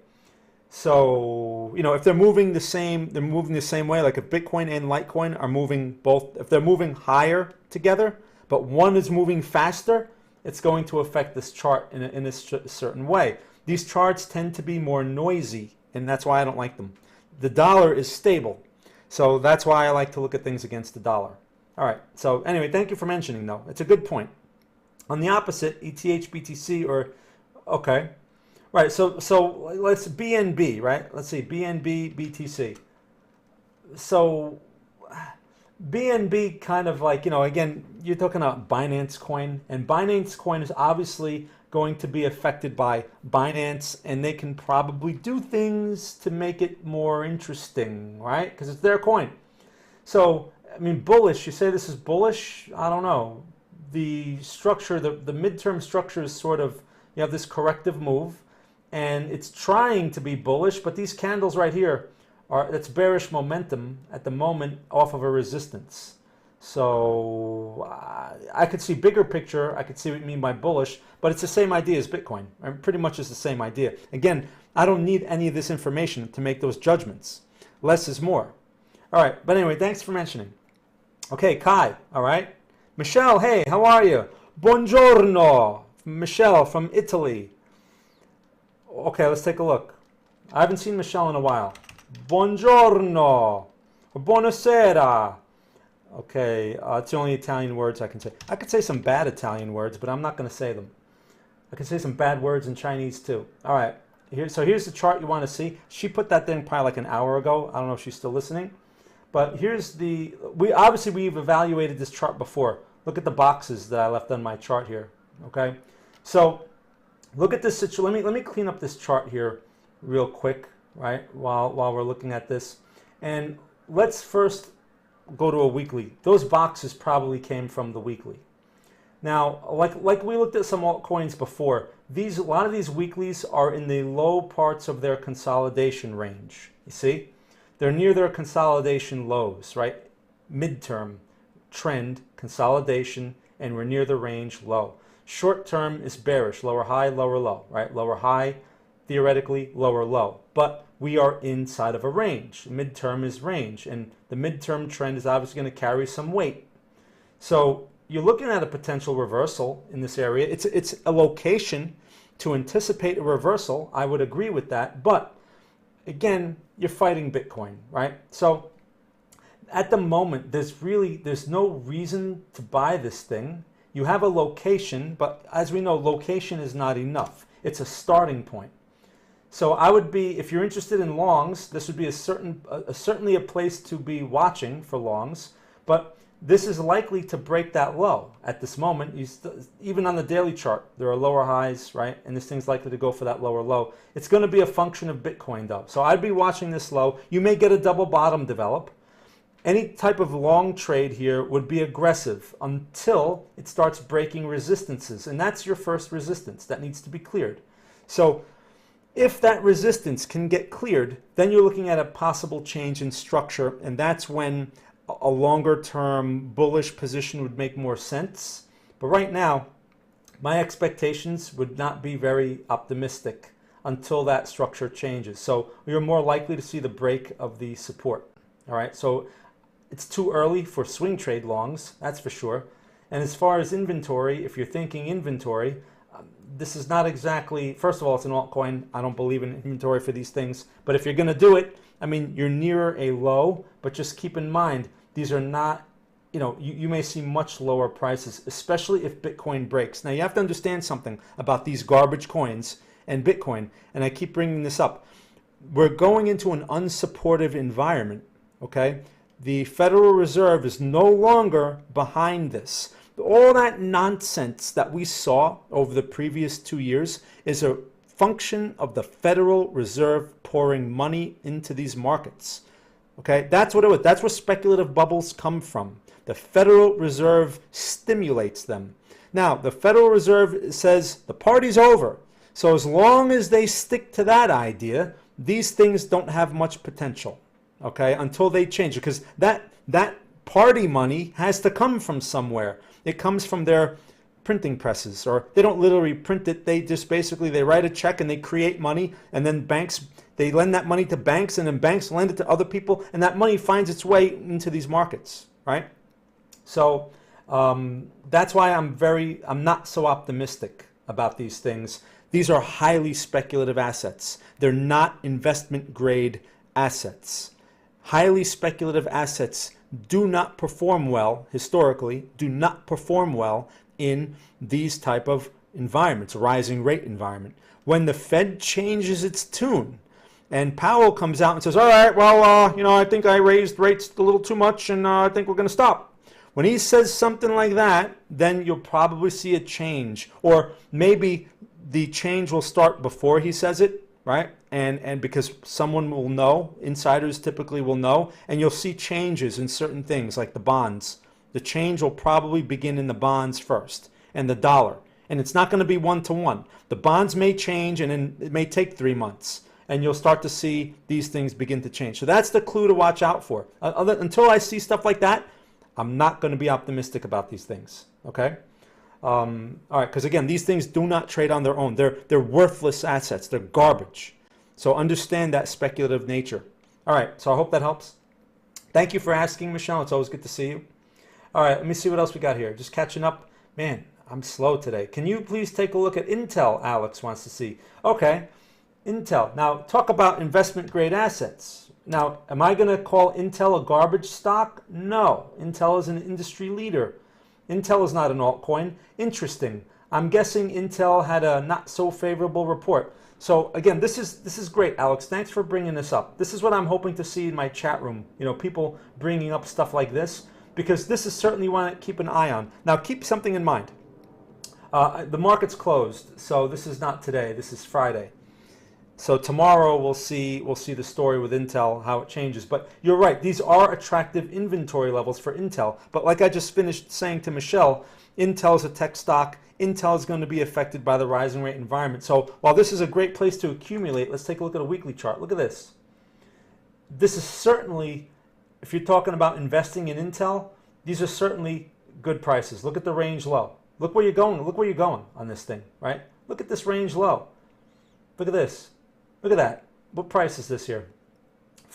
So, you know, if they're moving the same way, like if Bitcoin and Litecoin are moving both, if they're moving higher together, but one is moving faster, it's going to affect this chart in a certain way. These charts tend to be more noisy, and that's why I don't like them. The dollar is stable, so that's why I like to look at things against the dollar. All right, so anyway, thank you for mentioning, though. It's a good point. On the opposite, ETH, BTC, or, okay. Right, so let's BNB, right? Let's see, BNB, BTC. So BNB kind of like, you know, again, you're talking about Binance Coin, and Binance Coin is obviously going to be affected by Binance, and they can probably do things to make it more interesting, right? Because it's their coin. So, I mean, bullish, you say this is bullish? I don't know. The structure, the midterm structure is sort of, you have this corrective move, and it's trying to be bullish, but these candles right here that's bearish momentum at the moment off of a resistance. So I could see bigger picture, I could see what you mean by bullish, but it's the same idea as Bitcoin. Pretty much is the same idea. Again, I don't need any of this information to make those judgments. Less is more. All right, but anyway, thanks for mentioning. Okay, Kai, all right. Michelle, hey, how are you? Buongiorno, Michelle from Italy. Okay, let's take a look. I haven't seen Michelle in a while. Buongiorno. Buonasera. Okay, it's the only Italian words I can say. I could say some bad Italian words, but I'm not going to say them. I can say some bad words in Chinese too. All right, so here's the chart you want to see. She put that thing probably like an hour ago. I don't know if she's still listening. But here's we've evaluated this chart before. Look at the boxes that I left on my chart here, okay? So look at this situation. Let me clean up this chart here real quick, right? While we're looking at this. And let's first go to a weekly. Those boxes probably came from the weekly. Now, like we looked at some altcoins before, a lot of these weeklies are in the low parts of their consolidation range. You see? They're near their consolidation lows, right? Midterm, trend, consolidation, and we're near the range low. Short term is bearish, lower high, lower low, right? Lower high, theoretically, lower low. But we are inside of a range. Midterm is range, and the midterm trend is obviously going to carry some weight. So you're looking at a potential reversal in this area. It's a location to anticipate a reversal. I would agree with that, but again, you're fighting Bitcoin, right? So at the moment, there's no reason to buy this thing. You have a location, but as we know, location is not enough. It's a starting point. So I would be, if you're interested in longs, this would be certainly a place to be watching for longs, but this is likely to break that low at this moment. Even on the daily chart, there are lower highs, right? And this thing's likely to go for that lower low. It's going to be a function of Bitcoin, though. So I'd be watching this low. You may get a double bottom develop. Any type of long trade here would be aggressive until it starts breaking resistances. And that's your first resistance that needs to be cleared. So if that resistance can get cleared, then you're looking at a possible change in structure, and that's when a longer term bullish position would make more sense. But right now, my expectations would not be very optimistic until that structure changes. So you're more likely to see the break of the support. All right, so it's too early for swing trade longs, that's for sure. And as far as inventory, if you're thinking inventory, this is not exactly, first of all, it's an altcoin. I don't believe in inventory for these things. But if you're going to do it, I mean, you're near a low, but just keep in mind, these are not, you may see much lower prices, especially if Bitcoin breaks. Now, you have to understand something about these garbage coins and Bitcoin, and I keep bringing this up. We're going into an unsupportive environment, okay? The Federal Reserve is no longer behind this. all that nonsense that we saw over the previous 2 years is a function of the Federal Reserve pouring money into these markets. Okay, that's what it was. That's where speculative bubbles come from. The Federal Reserve stimulates them. Now, the Federal Reserve says the party's over. So as long as they stick to that idea, these things don't have much potential, okay, until they change. Because that party money has to come from somewhere. It comes from their printing presses, or they don't literally print it. They just basically, they write a check and they create money, and then banks, they lend that money to banks, and then banks lend it to other people, and that money finds its way into these markets, right? So that's why I'm not so optimistic about these things. These are highly speculative assets. They're not investment grade assets. Highly speculative assets do not perform well, historically, do not perform well in these type of environments, rising rate environment. When the Fed changes its tune and Powell comes out and says, all right, well, I think I raised rates a little too much, and I think we're going to stop. When he says something like that, then you'll probably see a change, or maybe the change will start before he says it, right? And because someone will know, insiders typically will know, and you'll see changes in certain things like the bonds. The change will probably begin in the bonds first, and the dollar. And it's not going to be one-to-one. The bonds may change, and then it may take 3 months, and you'll start to see these things begin to change. So that's the clue to watch out for. Until I see stuff like that, I'm not going to be optimistic about these things, okay? All right, because again, these things do not trade on their own. They're worthless assets. They're garbage. So understand that speculative nature. All right, so I hope that helps. Thank you for asking, Michelle. It's always good to see you. All right, let me see what else we got here. Just catching up. Man, I'm slow today. Can you please take a look at Intel, Alex wants to see. Okay, Intel. Now, talk about investment grade assets. Now, am I going to call Intel a garbage stock? No. Intel is an industry leader. Intel is not an altcoin. Interesting. I'm guessing Intel had a not so favorable report. So again, this is great, Alex. Thanks for bringing this up. This is what I'm hoping to see in my chat room. People bringing up stuff like this, because this is certainly one to keep an eye on. Now, keep something in mind. The market's closed, so this is not today. This is Friday. So tomorrow we'll see the story with Intel, how it changes. But you're right, these are attractive inventory levels for Intel. But like I just finished saying to Michelle, Intel is a tech stock. Intel is going to be affected by the rising rate environment. So while this is a great place to accumulate, let's take a look at a weekly chart. Look at this. This is certainly, if you're talking about investing in Intel, these are certainly good prices. Look at the range low. Look where you're going. Look where you're going on this thing, right? Look at this range low. Look at this. Look at that. What price is this here?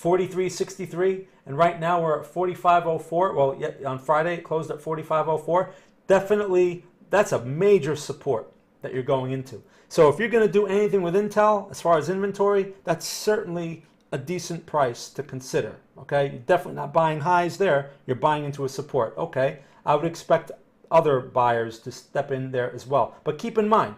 43.63, and right now we're at 45.04. Well, yeah, on Friday it closed at 45.04. Definitely, that's a major support that you're going into. So if you're going to do anything with Intel as far as inventory, that's certainly a decent price to consider. Okay, you're definitely not buying highs there. You're buying into a support. Okay, I would expect other buyers to step in there as well. But keep in mind,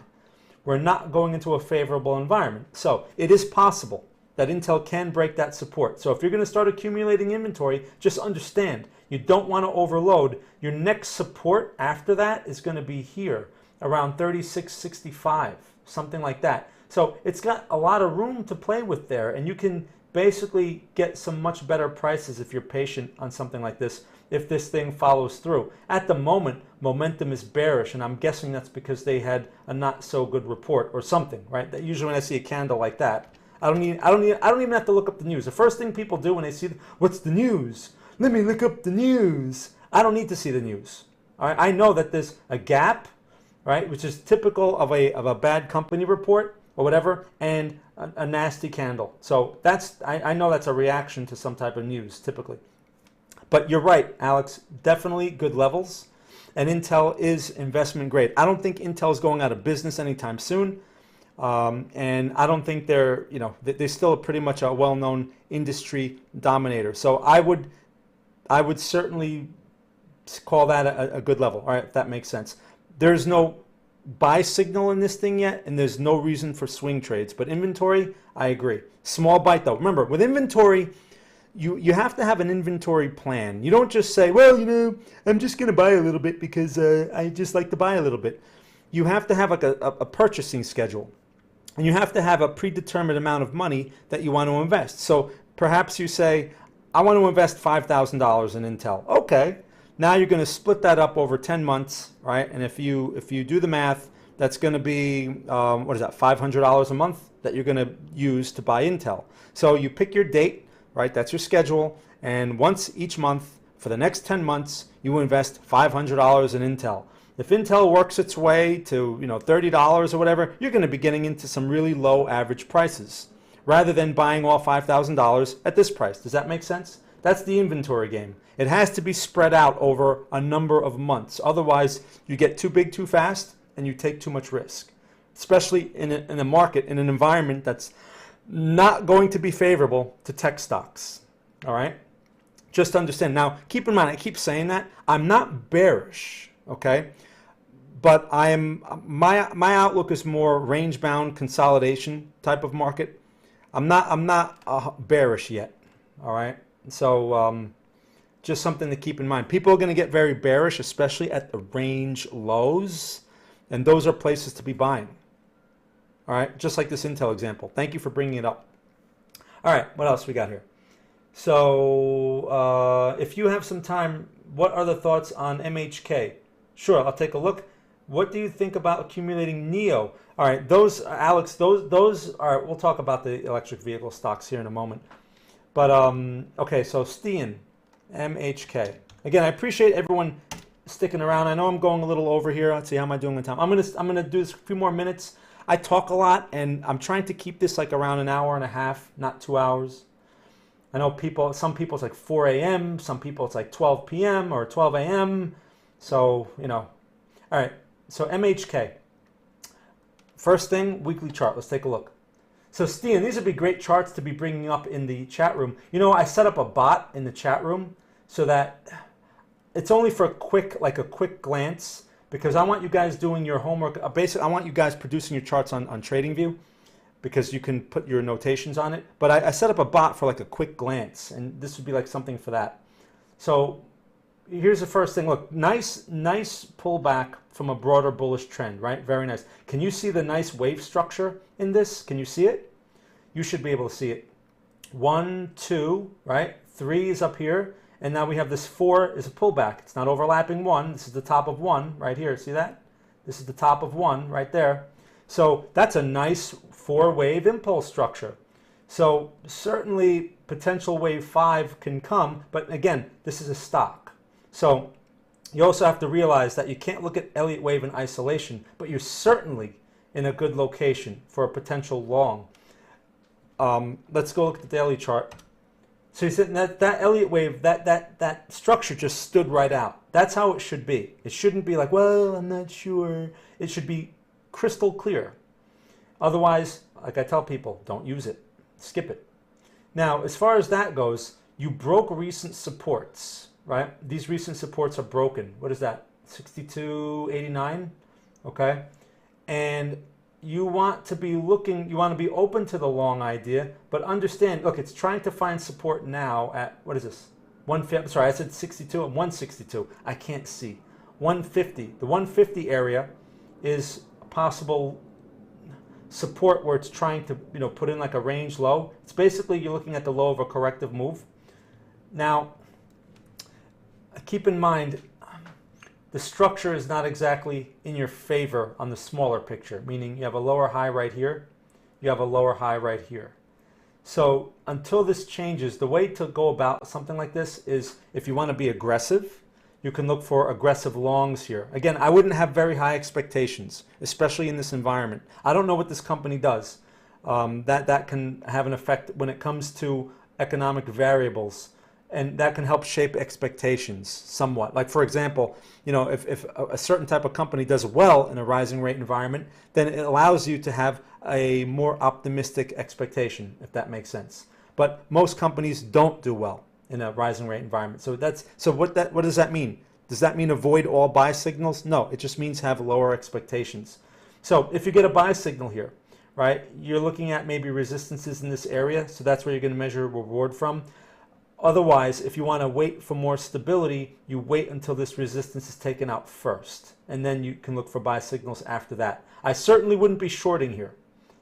we're not going into a favorable environment. So it is possible that Intel can break that support. So if you're going to start accumulating inventory, just understand you don't want to overload. Your next support after that is going to be here around 36.65, something like that. So it's got a lot of room to play with there, and you can basically get some much better prices if you're patient on something like this, if this thing follows through. At the moment, momentum is bearish, and I'm guessing that's because they had a not so good report or something, right? That usually when I see a candle like that, I don't even have to look up the news. The first thing people do when they see, what's the news? Let me look up the news. I don't need to see the news. All right? I know that there's a gap, right, which is typical of a bad company report or whatever, and a nasty candle. So I know that's a reaction to some type of news typically. But you're right, Alex, definitely good levels. And Intel is investment grade. I don't think Intel is going out of business anytime soon. And I don't think they're still pretty much a well-known industry dominator. So I would certainly call that a good level, all right, if that makes sense. There's no buy signal in this thing yet, and there's no reason for swing trades. But inventory, I agree. Small bite though. Remember, with inventory, you have to have an inventory plan. You don't just say, well, I'm just going to buy a little bit because I just like to buy a little bit. You have to have like a purchasing schedule, and you have to have a predetermined amount of money that you want to invest. So perhaps you say, I want to invest $5,000 in Intel. Okay, now you're going to split that up over 10 months, right? And if you do the math, that's going to be, what is that, $500 a month that you're going to use to buy Intel. So you pick your date, right? That's your schedule. And once each month for the next 10 months, you invest $500 in Intel. If Intel works its way to $30 or whatever, you're going to be getting into some really low average prices rather than buying all $5,000 at this price. Does that make sense? That's the inventory game. It has to be spread out over a number of months. Otherwise, you get too big too fast and you take too much risk, especially in a market, in an environment that's not going to be favorable to tech stocks. All right? Just understand. Now, keep in mind, I keep saying that. I'm not bearish, okay? But my outlook is more range-bound consolidation type of market. I'm not bearish yet, all right? So just something to keep in mind. People are going to get very bearish, especially at the range lows, and those are places to be buying. All right, just like this Intel example. Thank you for bringing it up. All right, what else we got here? So if you have some time, what are the thoughts on MHK? Sure, I'll take a look. What do you think about accumulating NEO? All right, those, Alex, those are, we'll talk about the electric vehicle stocks here in a moment. But, okay, so Stian, MHK. Again, I appreciate everyone sticking around. I know I'm going a little over here. Let's see, how am I doing on time? I'm gonna do this a few more minutes. I talk a lot, and I'm trying to keep this like around an hour and a half, not 2 hours. I know some people it's like 4 a.m., some people it's like 12 p.m. or 12 a.m. So, all right, so MHK. First thing, weekly chart. Let's take a look. So, Stian, these would be great charts to be bringing up in the chat room. I set up a bot in the chat room so that it's only for a quick glance, because I want you guys doing your homework. Basically, I want you guys producing your charts on TradingView, because you can put your notations on it. But I set up a bot for like a quick glance, and this would be like something for that. So here's the first thing. Look, nice pullback from a broader bullish trend, right? Very nice. Can you see the nice wave structure in this? Can you see it? You should be able to see it. 1, 2, right? 3 is up here. And now we have this 4 is a pullback. It's not overlapping 1. This is the top of 1 right here. See that? This is the top of 1 right there. So that's a nice 4-wave impulse structure. So certainly potential wave 5 can come. But again, this is a stock. So you also have to realize that you can't look at Elliott wave in isolation, but you're certainly in a good location for a potential long. Let's go look at the daily chart. So you said that Elliott wave, that structure just stood right out. That's how it should be. It shouldn't be like, well, I'm not sure. It should be crystal clear. Otherwise, like I tell people, don't use it. Skip it. Now, as far as that goes, you broke recent supports, right? These recent supports are broken. What is that? 62.89, okay? And you want to be looking, you want to be open to the long idea, but understand, look, it's trying to find support now at, what is this? 150, sorry, I said 62 and 162. I can't see. 150. The 150 area is a possible support where it's trying to, put in like a range low. It's basically you're looking at the low of a corrective move. Now, keep in mind, the structure is not exactly in your favor on the smaller picture, meaning you have a lower high right here, you have a lower high right here. So until this changes, the way to go about something like this is, if you want to be aggressive, you can look for aggressive longs here. Again, I wouldn't have very high expectations, especially in this environment. I don't know what this company does. That can have an effect when it comes to economic variables, and that can help shape expectations somewhat. Like, for example, if a certain type of company does well in a rising rate environment, then it allows you to have a more optimistic expectation, if that makes sense. But most companies don't do well in a rising rate environment. So what does that mean? Does that mean avoid all buy signals? No, it just means have lower expectations. So if you get a buy signal here, right, you're looking at maybe resistances in this area, so that's where you're going to measure reward from. Otherwise, if you want to wait for more stability, you wait until this resistance is taken out first, and then you can look for buy signals after that. I certainly wouldn't be shorting here.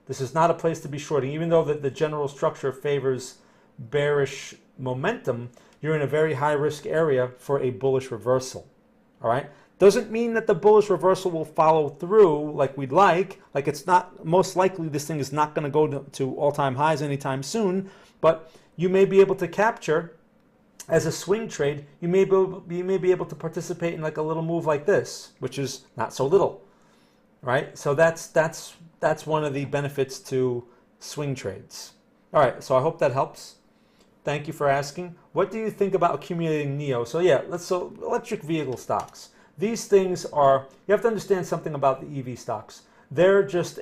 This is not a place to be shorting. Even though the general structure favors bearish momentum, you're in a very high risk area for a bullish reversal. All right? Doesn't mean that the bullish reversal will follow through like we'd like. Like, it's not, most likely this thing is not going to go to all-time highs anytime soon, but you may be able to capture, as a swing trade, you may be able to participate in like a little move like this, which is not so little, right? So that's one of the benefits to swing trades. All right, so I hope that helps. Thank you for asking. What do you think about accumulating NEO? So yeah, so electric vehicle stocks. These things are, you have to understand something about the EV stocks. They're just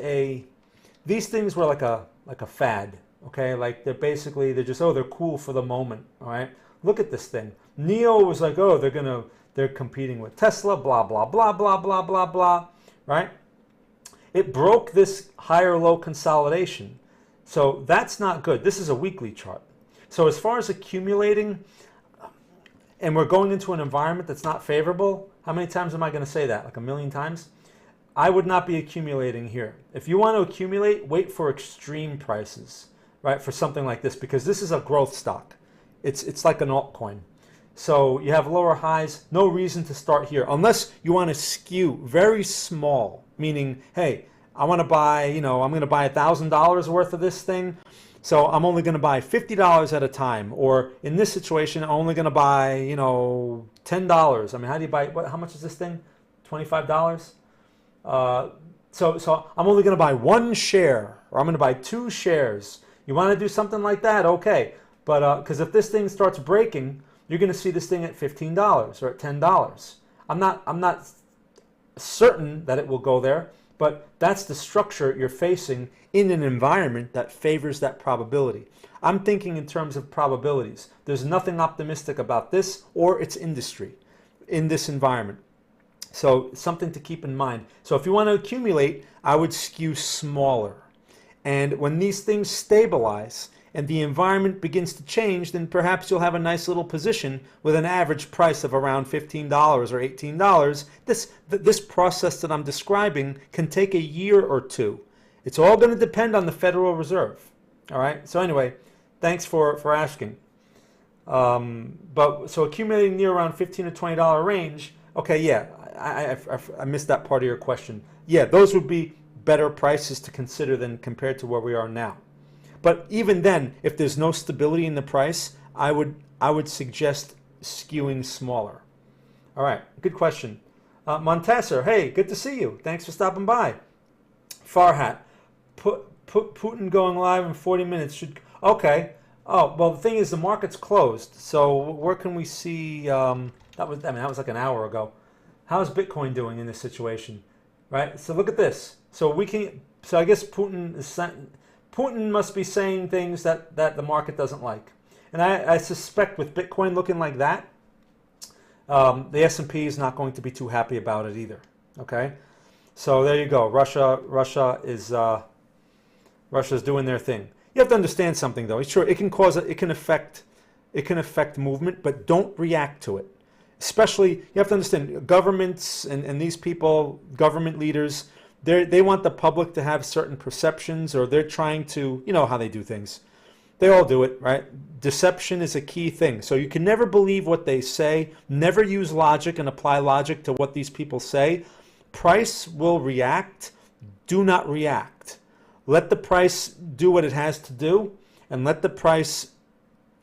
these things were like a fad. Okay, like they're just, oh, they're cool for the moment. All right, look at this thing. NEO was like, oh, they're competing with Tesla, blah blah blah blah blah blah blah. Right? It broke this higher low consolidation, so that's not good. This is a weekly chart. So as far as accumulating, and we're going into an environment that's not favorable. How many times am I going to say that? Like a million times? I would not be accumulating here. If you want to accumulate, wait for extreme prices. Right, for something like this, because this is a growth stock. It's like an altcoin. So you have lower highs, no reason to start here, unless you want to skew very small, meaning, hey, I want to buy, I'm going to buy $1,000 worth of this thing, so I'm only going to buy $50 at a time, or in this situation, I'm only going to buy, $10. I mean, how do you buy, how much is this thing? $25? So I'm only going to buy one share, or I'm going to buy 2 shares. You want to do something like that? Okay. But because if this thing starts breaking, you're going to see this thing at $15 or at $10. I'm not certain that it will go there, but that's the structure you're facing in an environment that favors that probability. I'm thinking in terms of probabilities. There's nothing optimistic about this or its industry in this environment. So something to keep in mind. So if you want to accumulate, I would skew smaller. And when these things stabilize and the environment begins to change, then perhaps you'll have a nice little position with an average price of around $15 or $18. This process that I'm describing can take a year or two. It's all going to depend on the Federal Reserve. All right. So anyway, thanks for asking. But so accumulating near around $15 to $20 range. Okay. Yeah, I missed that part of your question. Yeah, those would be better prices to consider than compared to where we are now. But even then, if there's no stability in the price, I would suggest skewing smaller. All right, good question. Montasser, hey, good to see you. Thanks for stopping by. Farhat, Putin going live in 40 minutes should. Okay. Oh well, the thing is, the market's closed. So where can we see? That was like an hour ago. How's Bitcoin doing in this situation? Right. So look at this. So I guess Putin must be saying things that the market doesn't like. And I suspect with Bitcoin looking like that, the S&P is not going to be too happy about it either. Okay, so there you go. Russia is doing their thing. You have to understand something though. Sure, it can affect movement, but don't react to it. Especially, you have to understand governments and these people, government leaders. They want the public to have certain perceptions, or they're trying to, you know how they do things. They all do it, right? Deception is a key thing. So you can never believe what they say. Never use logic and apply logic to what these people say. Price will react. Do not react. Let the price do what it has to do, and let the price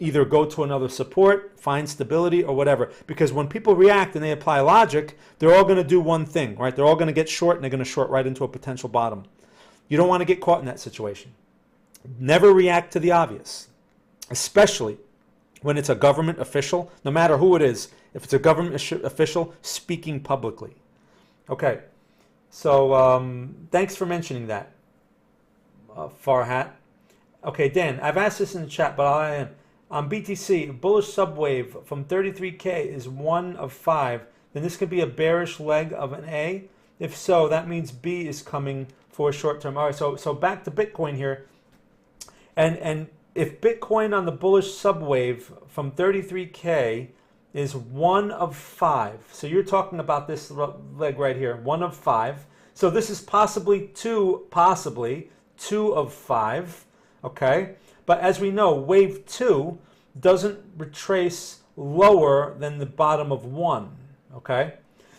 either go to another support, find stability, or whatever. Because when people react and they apply logic, they're all going to do one thing, right? They're all going to get short, and they're going to short right into a potential bottom. You don't want to get caught in that situation. Never react to the obvious, especially when it's a government official, no matter who it is. If it's a government official speaking publicly. Okay, so thanks for mentioning that, Farhat. Okay, Dan, I've asked this in the chat, but I'll end. On BTC, bullish subwave from 33K is 1 of 5. Then this could be a bearish leg of an A. If so, that means B is coming for a short term. All right, so back to Bitcoin here. And if Bitcoin on the bullish subwave from 33K is 1 of 5. So you're talking about this leg right here, 1 of 5. So this is possibly 2 of 5, okay? But as we know, wave 2 doesn't retrace lower than the bottom of 1, okay?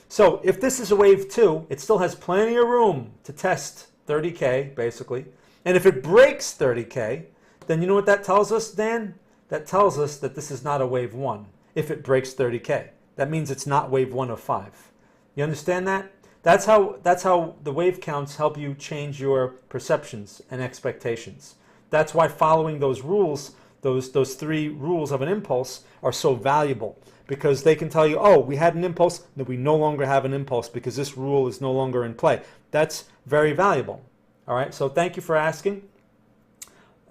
So if this is a wave 2, it still has plenty of room to test 30K, basically. And if it breaks 30K, then you know what that tells us, Dan? That tells us that this is not a wave 1. If it breaks 30K, that means it's not wave 1 of 5. You understand that? That's how the wave counts help you change your perceptions and expectations. That's why following those rules, those 3 rules of an impulse, are so valuable, because they can tell you, oh, we had an impulse, that we no longer have an impulse because this rule is no longer in play. That's very valuable. All right, so thank you for asking.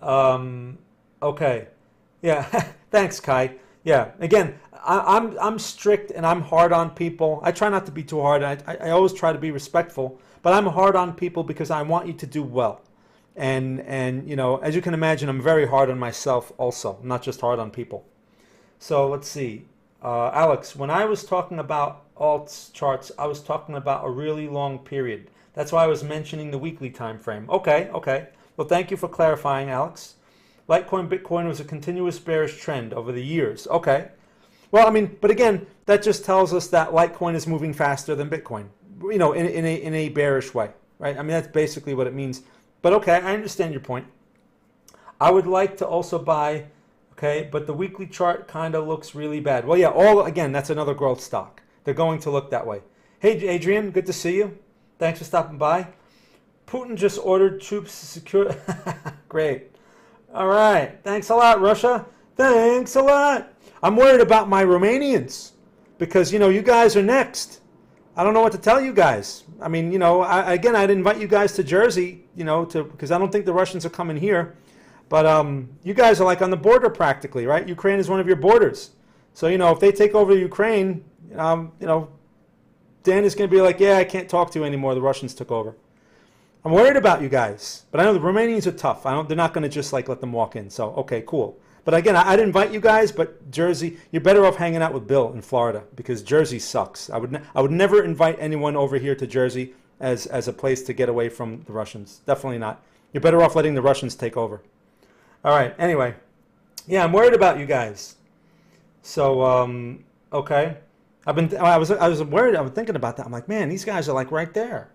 Okay, yeah, thanks, Kai. Yeah, again, I'm strict and I'm hard on people. I try not to be too hard. I always try to be respectful, but I'm hard on people because I want you to do well. And you know, as you can imagine, I'm very hard on myself also. I'm not just hard on people. So let's see. Alex, when I was talking about alts charts, I was talking about a really long period. That's why I was mentioning the weekly time frame. Okay. Well, thank you for clarifying, Alex. Litecoin Bitcoin was a continuous bearish trend over the years. Okay. Well, I mean, but again, that just tells us that Litecoin is moving faster than Bitcoin, you know, in a bearish way, right? I mean, that's basically what it means. But okay, I understand your point. I would like to also buy, okay, but the weekly chart kind of looks really bad. Well, yeah, again, that's another growth stock. They're going to look that way. Hey, Adrian, good to see you. Thanks for stopping by. Putin just ordered troops to secure. Great. All right. Thanks a lot, Russia. Thanks a lot. I'm worried about my Romanians because, you know, you guys are next. I don't know what to tell you guys. I mean, you know, I'd invite you guys to Jersey, you know, because I don't think the Russians are coming here. But you guys are like on the border practically, right? Ukraine is one of your borders. So, you know, if they take over Ukraine, you know, Dan is going to be like, yeah, I can't talk to you anymore. The Russians took over. I'm worried about you guys. But I know the Romanians are tough. They're not going to just like let them walk in. So, okay, cool. But again, I'd invite you guys, but Jersey, you're better off hanging out with Bill in Florida because Jersey sucks. I would never invite anyone over here to Jersey as a place to get away from the Russians. Definitely not. You're better off letting the Russians take over. All right. Anyway, yeah, I'm worried about you guys. So, okay. I was worried. I was thinking about that. I'm like, man, these guys are like right there.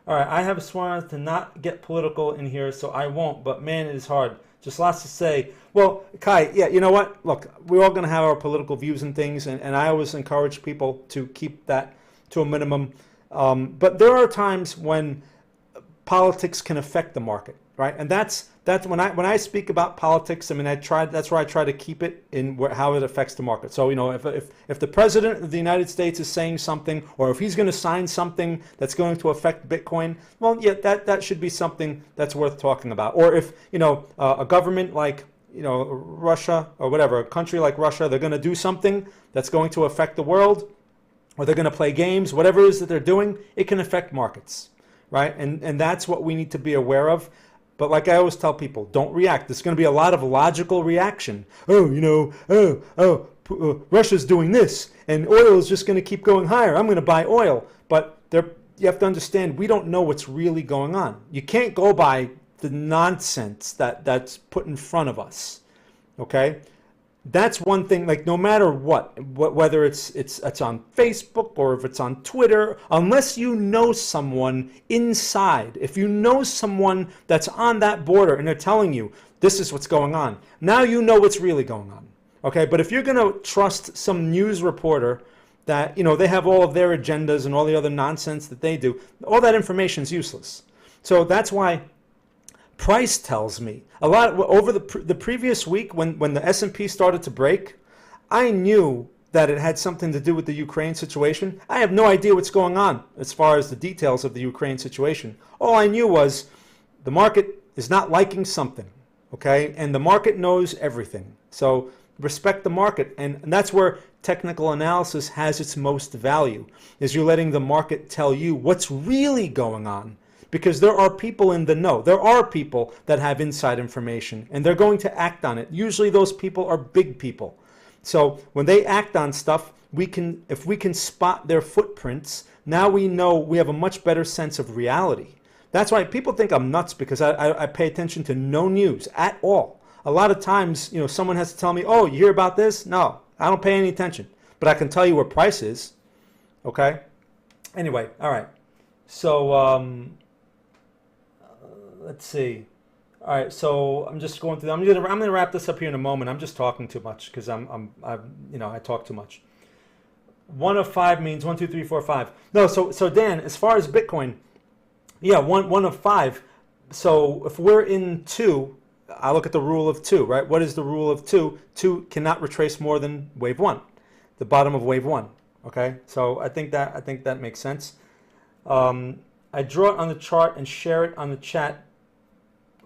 All right. I have sworn to not get political in here, so I won't. But man, it is hard. Just lots to say. Well, Kai, yeah, you know what? Look, we're all going to have our political views and things, and I always encourage people to keep that to a minimum. But there are times when politics can affect the market, right? And that's when I speak about politics. I mean, that's where I try to keep it in how it affects the market. So, you know, if the president of the United States is saying something, or if he's going to sign something that's going to affect Bitcoin, well, yeah, that should be something that's worth talking about. Or if, you know, a government like, you know, Russia or whatever, a country like Russia, they're going to do something that's going to affect the world, or they're going to play games, whatever it is that they're doing, it can affect markets, right? And that's what we need to be aware of. But like I always tell people, don't react. There's going to be a lot of logical reaction. Oh, you know, Russia's doing this, and oil is just going to keep going higher. I'm going to buy oil. But you have to understand, we don't know what's really going on. You can't go by the nonsense that's put in front of us, okay? That's one thing, like no matter what whether it's on Facebook or if it's on Twitter, unless you know someone inside, if you know someone that's on that border and they're telling you this is what's going on, now you know what's really going on, okay? But if you're going to trust some news reporter that, you know, they have all of their agendas and all the other nonsense that they do, all that information is useless. So that's why price tells me a lot. Over the previous week when the S&P started to break, I knew that it had something to do with the Ukraine situation. I have no idea what's going on as far as the details of the Ukraine situation. All I knew was the market is not liking something, okay? And the market knows everything. So respect the market. And that's where technical analysis has its most value, is you're letting the market tell you what's really going on. because there are people in the know. There are people that have inside information, and they're going to act on it. Usually those people are big people. So when they act on stuff, if we can spot their footprints, now we know, we have a much better sense of reality. That's why people think I'm nuts, because I pay attention to no news at all. A lot of times, you know, someone has to tell me, oh, you hear about this? No, I don't pay any attention. But I can tell you where price is. Okay? Anyway, all right. So, let's see. All right, so I'm just going through. I'm gonna wrap this up here in a moment. I'm just talking too much because I talk too much. 1 of 5 means 1, 2, 3, 4, 5. No, so Dan, as far as Bitcoin, yeah, one of 5. So if we're in 2, I look at the rule of 2, right? What is the rule of 2? 2 cannot retrace more than wave 1, the bottom of wave 1. Okay, so I think that makes sense. I draw it on the chart and share it on the chat.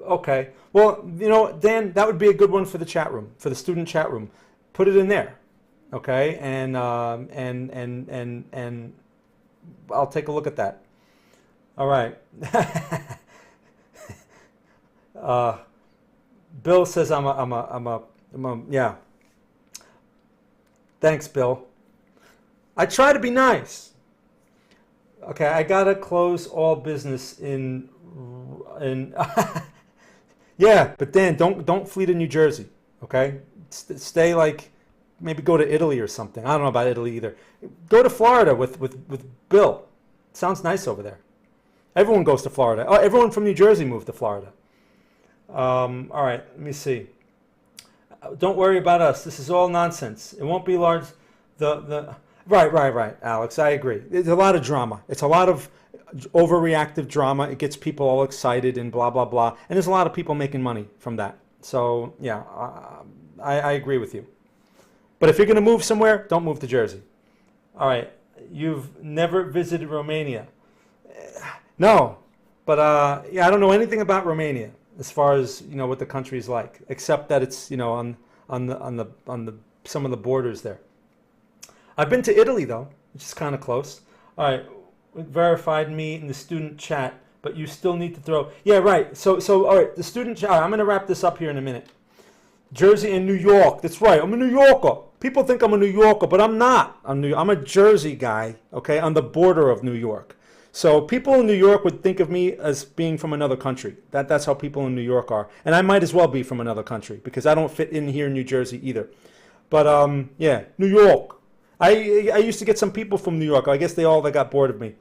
Okay, well, you know, Dan, that would be a good one for the chat room, for the student chat room. Put it in there, okay, and I'll take a look at that. All right. Bill says yeah. Thanks, Bill. I try to be nice. Okay, I gotta close all business in yeah, but Dan, don't flee to New Jersey. Okay, stay, like, maybe go to Italy or something. I don't know about Italy either. Go to Florida with Bill. Sounds nice over there. Everyone goes to Florida. Oh, everyone from New Jersey moved to Florida. All right, let me see. Don't worry about us. This is all nonsense. It won't be large. Right, Alex. I agree. It's a lot of drama. It's a lot of overreactive drama. It gets people all excited and blah, blah, blah. And there's a lot of people making money from that. So, yeah, I agree with you. But if you're going to move somewhere, don't move to Jersey. All right. You've never visited Romania. No. But, yeah, I don't know anything about Romania as far as, you know, what the country is like, except that it's, you know, on some of the borders there. I've been to Italy, though, which is kind of close. All right. Verified me in the student chat, but you still need to throw. Yeah, right. So all right, the student chat. I'm going to wrap this up here in a minute. Jersey and New York. That's right. I'm a New Yorker. People think I'm a New Yorker, but I'm not. I'm a Jersey guy, okay, on the border of New York. So people in New York would think of me as being from another country. That's how people in New York are. And I might as well be from another country because I don't fit in here in New Jersey either. But yeah, New York. I used to get some people from New York. I guess they got bored of me.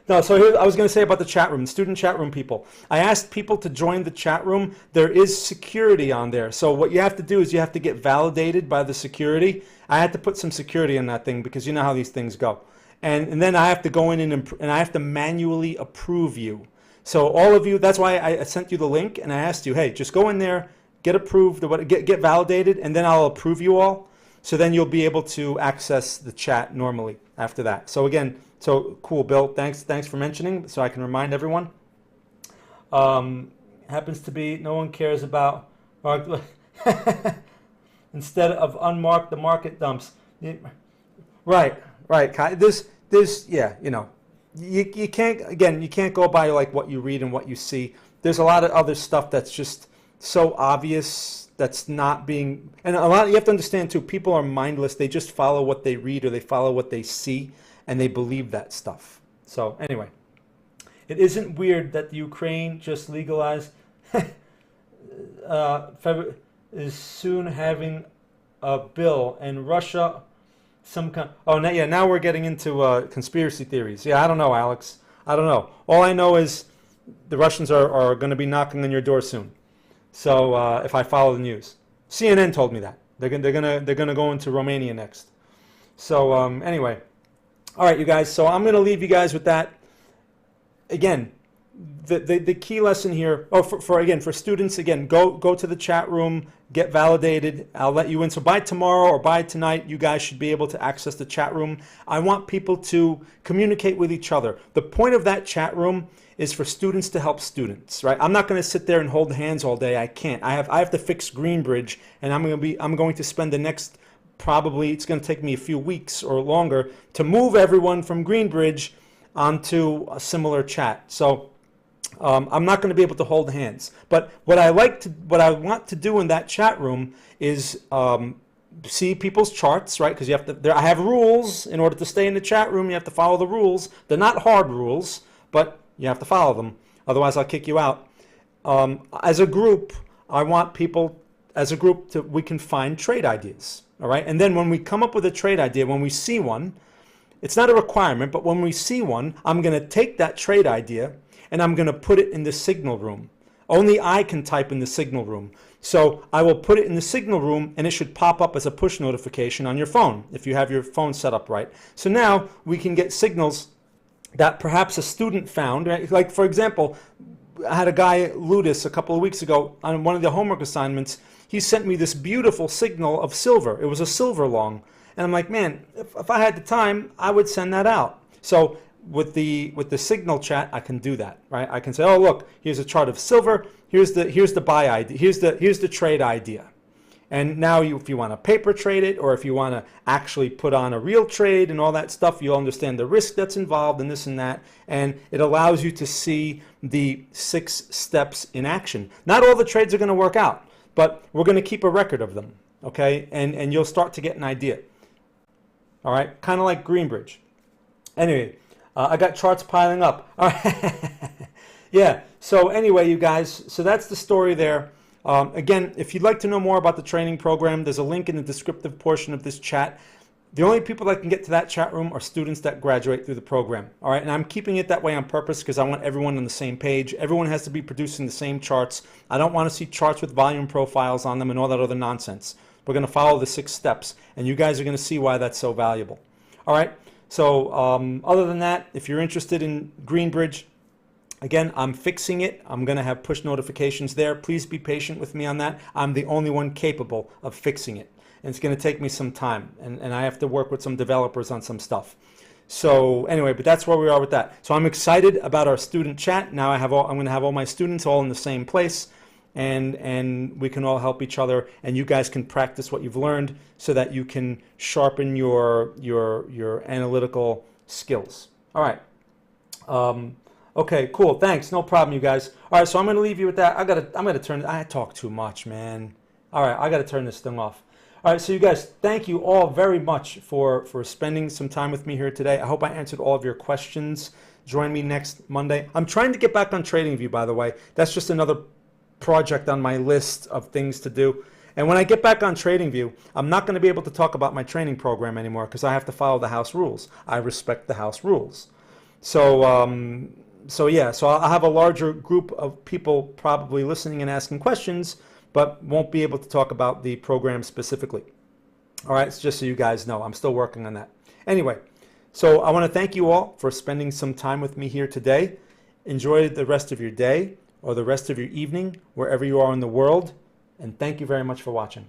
No, so here I was going to say about the chat room, student chat room people. I asked people to join the chat room. There is security on there. So what you have to do is you have to get validated by the security. I had to put some security in that thing because you know how these things go. And then I have to go in and I have to manually approve you. So all of you, that's why I sent you the link and I asked you, hey, just go in there, get approved, get validated, and then I'll approve you all. So then you'll be able to access the chat normally after that. So again, so cool, Bill. Thanks for mentioning, so I can remind everyone. Happens to be no one cares about marked instead of unmarked, the market dumps. Right. This yeah, you know, you can't go by like what you read and what you see. There's a lot of other stuff that's just so obvious. That's not being, and a lot, you have to understand too, people are mindless. They just follow what they read or they follow what they see and they believe that stuff. So anyway, it isn't weird that the Ukraine just legalized is soon having a bill and Russia some kind. Oh, yeah, now we're getting into conspiracy theories. Yeah, I don't know, Alex. I don't know. All I know is the Russians are going to be knocking on your door soon. So if I follow the news, CNN told me that they're gonna go into Romania next. So anyway, all right, you guys. So I'm gonna leave you guys with that. Again, the key lesson here. Oh, for students, again, go to the chat room, get validated. I'll let you in. So by tomorrow or by tonight, you guys should be able to access the chat room. I want people to communicate with each other. The point of that chat room is for students to help students, right? I'm not going to sit there and hold hands all day. I can't. I have to fix Greenbridge, and I'm going to spend the next, probably it's going to take me a few weeks or longer to move everyone from Greenbridge onto a similar chat. So I'm not going to be able to hold hands. But what I want to do in that chat room is see people's charts, right? Because you have to. I have rules in order to stay in the chat room. You have to follow the rules. They're not hard rules, but you have to follow them. Otherwise, I'll kick you out. As a group, I want people as a group we can find trade ideas. All right, and then when we come up with a trade idea, when we see one, it's not a requirement, but when we see one, I'm going to take that trade idea and I'm going to put it in the signal room. Only I can type in the signal room. So I will put it in the signal room and it should pop up as a push notification on your phone if you have your phone set up right. So now we can get signals that perhaps a student found. Right? Like, for example, I had a guy, Ludus, a couple of weeks ago on one of the homework assignments. He sent me this beautiful signal of silver. It was a silver long. And I'm like, man, if I had the time, I would send that out. So with the signal chat, I can do that, right? I can say, oh, look, here's a chart of silver. Here's the buy idea. Here's the trade idea. And now if you want to paper trade it, or if you want to actually put on a real trade and all that stuff, you'll understand the risk that's involved and this and that. And it allows you to see the 6 steps in action. Not all the trades are going to work out, but we're going to keep a record of them, okay? And you'll start to get an idea. All right, kind of like Greenbridge. Anyway, I got charts piling up. All right. Yeah, so anyway, you guys, so that's the story there. Again, if you'd like to know more about the training program, there's a link in the descriptive portion of this chat. The only people that can get to that chat room are students that graduate through the program. All right, and I'm keeping it that way on purpose because I want everyone on the same page. Everyone has to be producing the same charts. I don't want to see charts with volume profiles on them and all that other nonsense. We're going to follow the 6 steps, and you guys are going to see why that's so valuable. All right, so other than that, if you're interested in Greenbridge, again, I'm fixing it. I'm going to have push notifications there. Please be patient with me on that. I'm the only one capable of fixing it. And it's going to take me some time. And I have to work with some developers on some stuff. So anyway, but that's where we are with that. So I'm excited about our student chat. Now I'm going to have all my students all in the same place. And we can all help each other. And you guys can practice what you've learned so that you can sharpen your analytical skills. All right. Okay, cool. Thanks. No problem, you guys. All right, so I'm going to leave you with that. I'm going to turn. I talk too much, man. All right, I got to turn this thing off. All right, so you guys, thank you all very much for spending some time with me here today. I hope I answered all of your questions. Join me next Monday. I'm trying to get back on TradingView, by the way. That's just another project on my list of things to do. And when I get back on TradingView, I'm not going to be able to talk about my training program anymore because I have to follow the house rules. I respect the house rules. So I'll have a larger group of people probably listening and asking questions, but won't be able to talk about the program specifically. All right, it's just so you guys know, I'm still working on that. Anyway, so I want to thank you all for spending some time with me here today. Enjoy the rest of your day or the rest of your evening, wherever you are in the world, and thank you very much for watching.